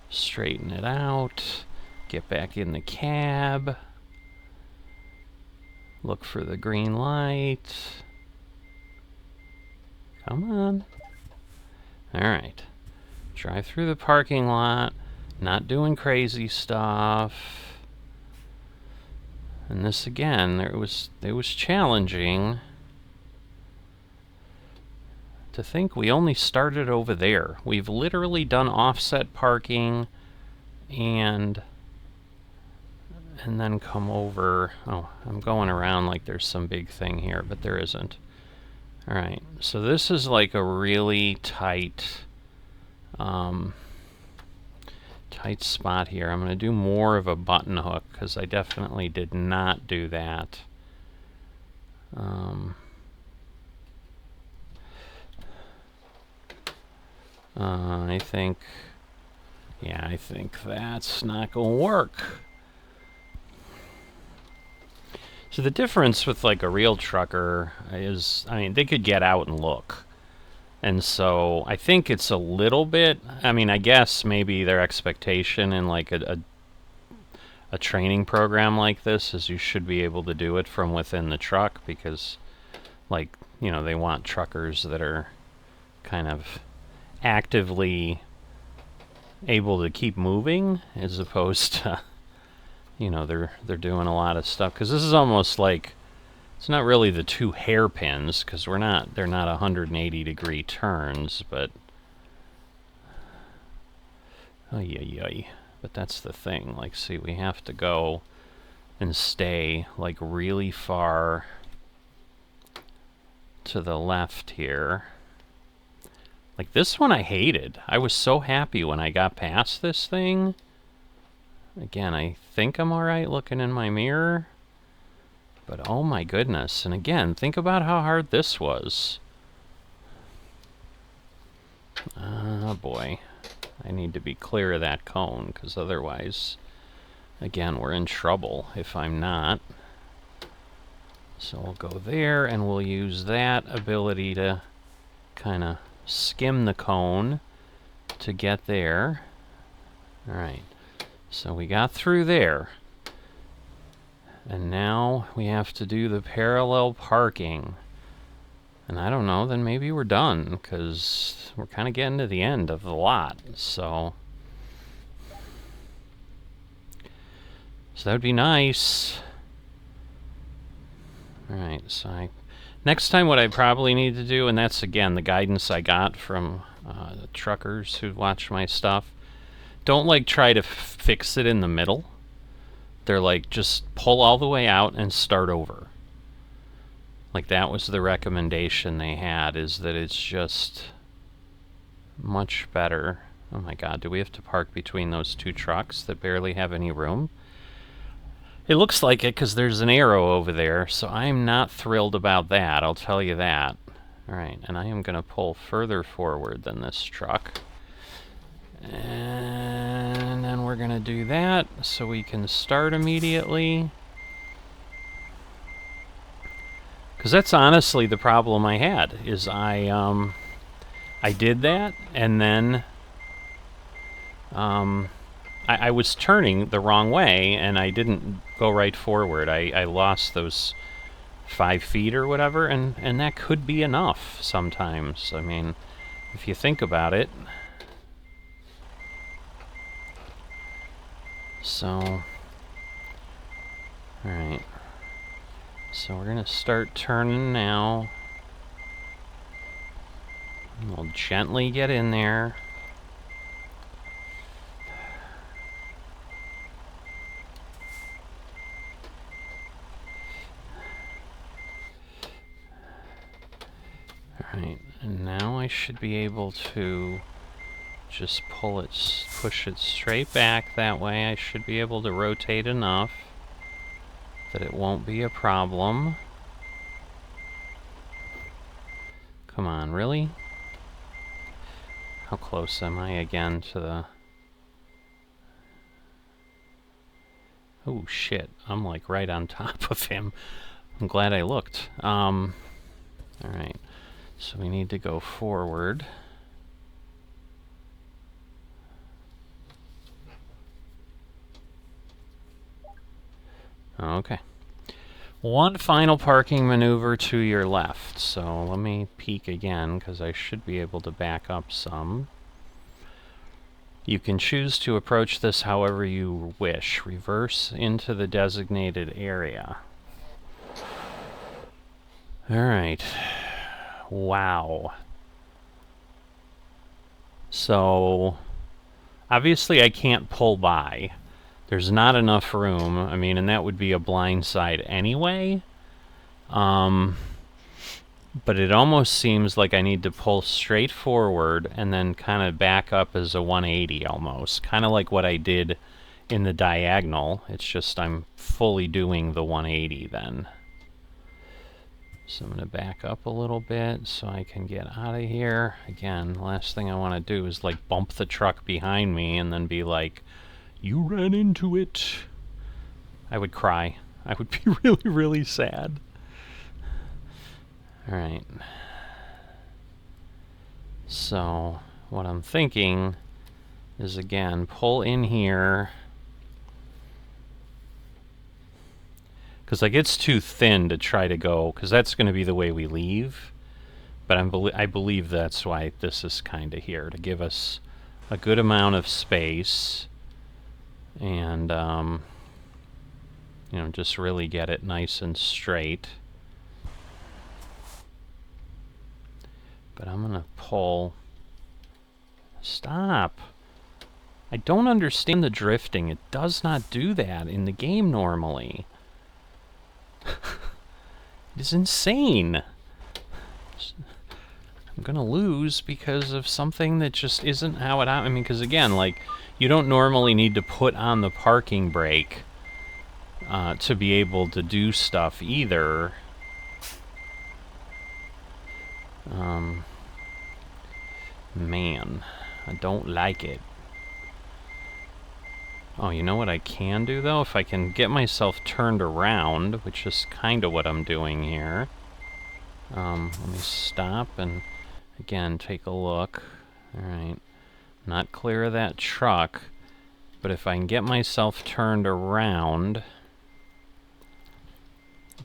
Straighten it out. Get back in the cab. Look for the green light. Come on. Alright. Drive through the parking lot. Not doing crazy stuff. And this again, it was challenging to think we only started over there. We've literally done offset parking and then come over. Oh, I'm going around like there's some big thing here, but there isn't. Alright, so this is like a really tight tight spot here. I'm going to do more of a button hook because I definitely did not do that. I think that's not going to work. So the difference with like a real trucker is, I mean, they could get out and look. And so I think it's a little bit, I mean, I guess maybe their expectation in like a training program like this is you should be able to do it from within the truck because, like, you know, they want truckers that are kind of actively able to keep moving as opposed to, you know, they're doing a lot of stuff. Because this is almost like, it's not really the two hairpins, because they're not 180-degree turns, but... But that's the thing. Like, see, we have to go and stay, like, really far to the left here. Like, this one I hated. I was so happy when I got past this thing. Again, I think I'm alright looking in my mirror. But oh my goodness, and again, think about how hard this was. Oh boy, I need to be clear of that cone, because otherwise, again, we're in trouble if I'm not. So we'll go there, and we'll use that ability to kind of skim the cone to get there. Alright, so we got through there. And now we have to do the parallel parking. And I don't know, then maybe we're done, because we're kind of getting to the end of the lot. So that would be nice. Alright, so next time what I probably need to do, and that's again the guidance I got from the truckers who watch my stuff, don't like try to fix it in the middle. They're like, just pull all the way out and start over. Like, that was the recommendation they had, is that it's just much better. Oh my god, do we have to park between those two trucks that barely have any room? It looks like it because there's an arrow over there, so I'm not thrilled about that, I'll tell you that. Alright, and I am going to pull further forward than this truck. And then we're going to do that so we can start immediately. Because that's honestly the problem I had, is I did that, and then I was turning the wrong way, and I didn't go right forward. I lost those 5 feet or whatever, and that could be enough sometimes. I mean, if you think about it. So, alright. So we're gonna start turning now. We'll gently get in there. Alright, and now I should be able to just push it straight back that way. I should be able to rotate enough that it won't be a problem. Come on, really? How close am I again to the... Oh shit, I'm like right on top of him. I'm glad I looked. Alright, so we need to go forward. Okay. One final parking maneuver to your left. So let me peek again, because I should be able to back up some. You can choose to approach this however you wish. Reverse into the designated area. Alright. Wow. So, obviously I can't pull by. There's not enough room. I mean, and that would be a blind side anyway. But it almost seems like I need to pull straight forward and then kind of back up as a 180 almost. Kind of like what I did in the diagonal. It's just I'm fully doing the 180 then. So I'm going to back up a little bit so I can get out of here. Again, last thing I want to do is like bump the truck behind me and then be like, "You ran into it." I would cry. I would be really, really sad. Alright. So, what I'm thinking is, again, pull in here. Because like it's too thin to try to go, because that's going to be the way we leave. But I believe that's why this is kind of here, to give us a good amount of space. And, you know, just really get it nice and straight. But I'm going to pull... Stop! I don't understand the drifting. It does not do that in the game normally. It is insane. I'm gonna lose because of something that just isn't how it happened. I mean, because again, like, you don't normally need to put on the parking brake to be able to do stuff either. Man, I don't like it. Oh, you know what I can do, though? If I can get myself turned around, which is kind of what I'm doing here. Let me stop and, again, take a look. Alright. Not clear of that truck, but if I can get myself turned around,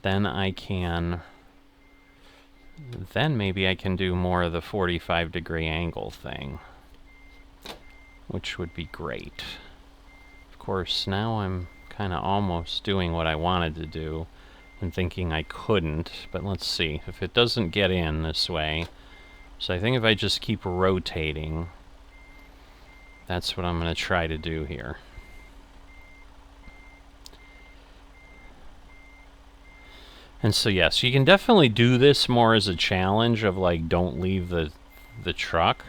then I can... Then maybe I can do more of the 45-degree angle thing, which would be great. Of course, now I'm kind of almost doing what I wanted to do and thinking I couldn't, but let's see. If it doesn't get in this way, so I think if I just keep rotating, that's what I'm going to try to do here. And so yes, you can definitely do this more as a challenge of like, don't leave the truck.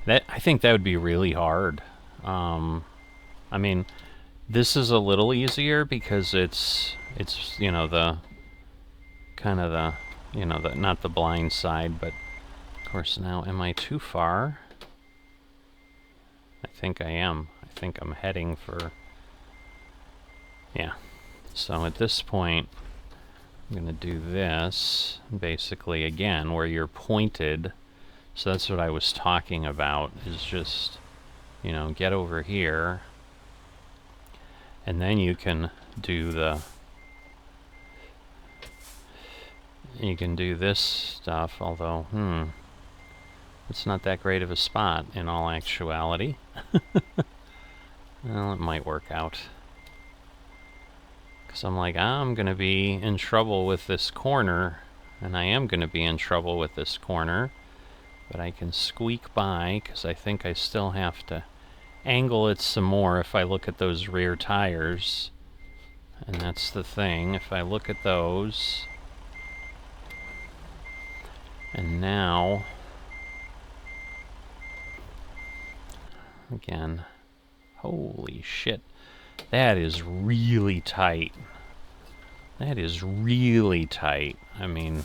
That, I think that would be really hard. I mean, this is a little easier because it's you know, the kind of the, you know, the, not the blind side, but of course now, am I too far? I think I am. I think I'm heading for, yeah. So at this point, I'm going to do this, basically, again, where you're pointed. So that's what I was talking about, is just, you know, get over here. And then you can do the... You can do this stuff, although, It's not that great of a spot, in all actuality. Well, it might work out. Because I'm like, I'm going to be in trouble with this corner. And I am going to be in trouble with this corner. But I can squeak by, because I think I still have to angle it some more if I look at those rear tires. And that's the thing. If I look at those... And now... Again... Holy shit. That is really tight. That is really tight. I mean...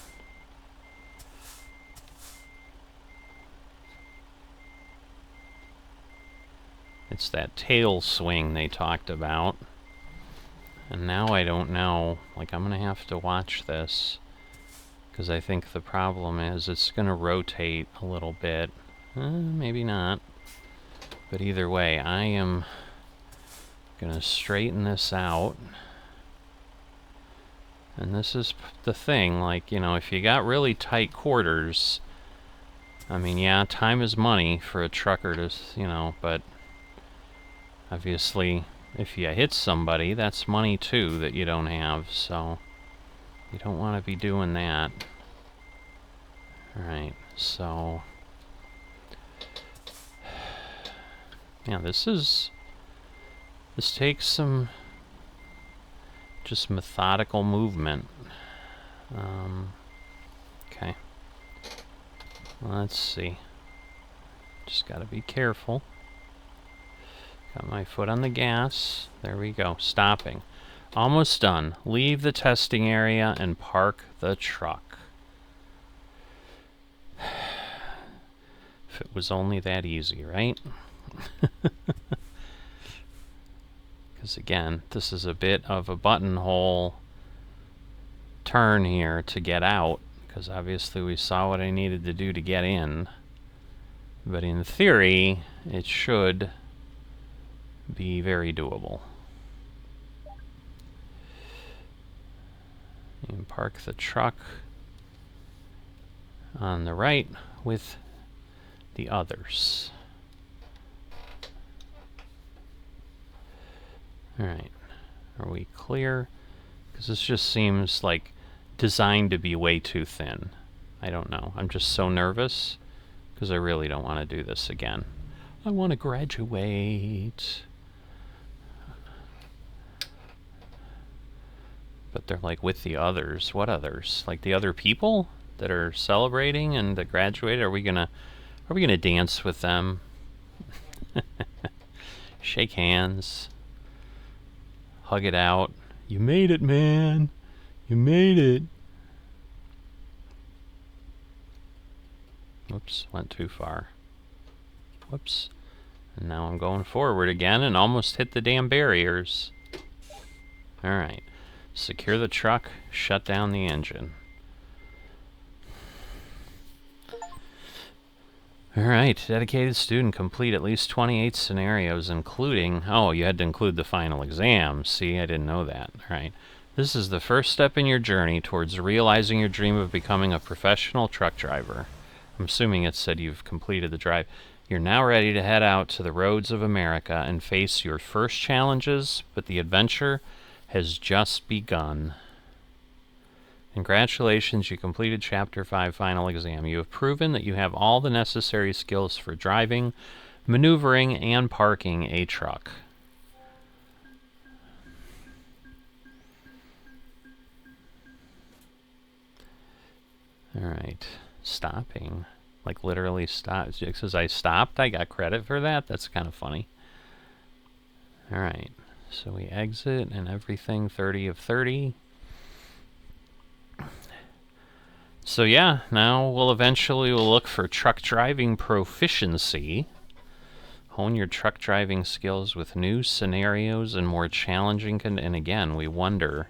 It's that tail swing they talked about. And now I don't know. Like, I'm gonna have to watch this. Because I think the problem is it's gonna rotate a little bit. Maybe not. But either way, I am gonna straighten this out. And this is the thing, like, you know, if you got really tight quarters, I mean, yeah, time is money for a trucker to, you know, but obviously, if you hit somebody, that's money too that you don't have, so you don't want to be doing that. Alright, so... Yeah, this takes some just methodical movement. Okay. Let's see. Just gotta be careful. Got my foot on the gas. There we go. Stopping. Almost done. Leave the testing area and park the truck. If it was only that easy, right? Because again, this is a bit of a buttonhole turn here to get out, because obviously we saw what I needed to do to get in. But in theory, it should be very doable. You can park the truck on the right with the others. Alright, are we clear? Because this just seems like designed to be way too thin. I don't know. I'm just so nervous because I really don't want to do this again. I want to graduate. But they're like with the others. What others? Like the other people that are celebrating and that graduated? Are we gonna dance with them? Shake hands. Hug it out. You made it, man. You made it. Whoops, went too far. Whoops. And now I'm going forward again and almost hit the damn barriers. Alright. Secure the truck, shut down the engine. Alright, dedicated student, complete at least 28 scenarios, including... Oh, you had to include the final exam. See, I didn't know that. Alright. This is the first step in your journey towards realizing your dream of becoming a professional truck driver. I'm assuming it said you've completed the drive. You're now ready to head out to the roads of America and face your first challenges, but the adventure has just begun. Congratulations, you completed Chapter 5 final exam. You have proven that you have all the necessary skills for driving, maneuvering, and parking a truck. Alright, stopping. Like literally stop. Just as I stopped, I got credit for that? That's kind of funny. Alright, so we exit and everything, 30 of 30. So yeah, now we'll look for truck driving proficiency. Hone your truck driving skills with new scenarios and more challenging and again, we wonder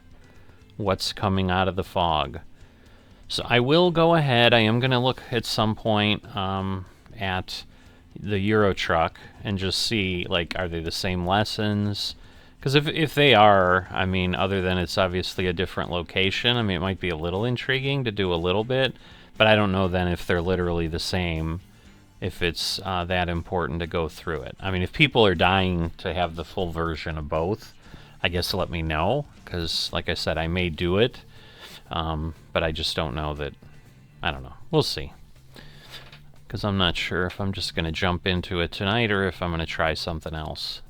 what's coming out of the fog. So I will go ahead, I am going to look at some point at the Euro Truck and just see, like, are they the same lessons? Because if they are, I mean, other than it's obviously a different location, I mean, it might be a little intriguing to do a little bit, but I don't know then if they're literally the same if it's that important to go through it. I mean, if people are dying to have the full version of both, I guess let me know, because like I said, I may do it, but I just don't know that. I don't know. We'll see, because I'm not sure if I'm just going to jump into it tonight or if I'm going to try something else.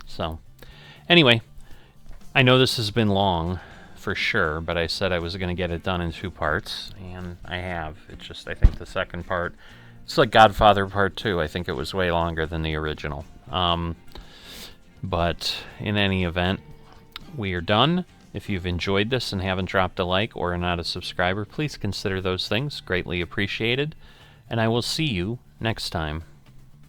So anyway, I know this has been long for sure, but I said I was going to get it done in 2 parts, and I have. It's just, I think the second part, it's like Godfather Part 2. I think it was way longer than the original. But in any event, we are done. If you've enjoyed this and haven't dropped a like or are not a subscriber, please consider those things. Greatly appreciated. And I will see you next time.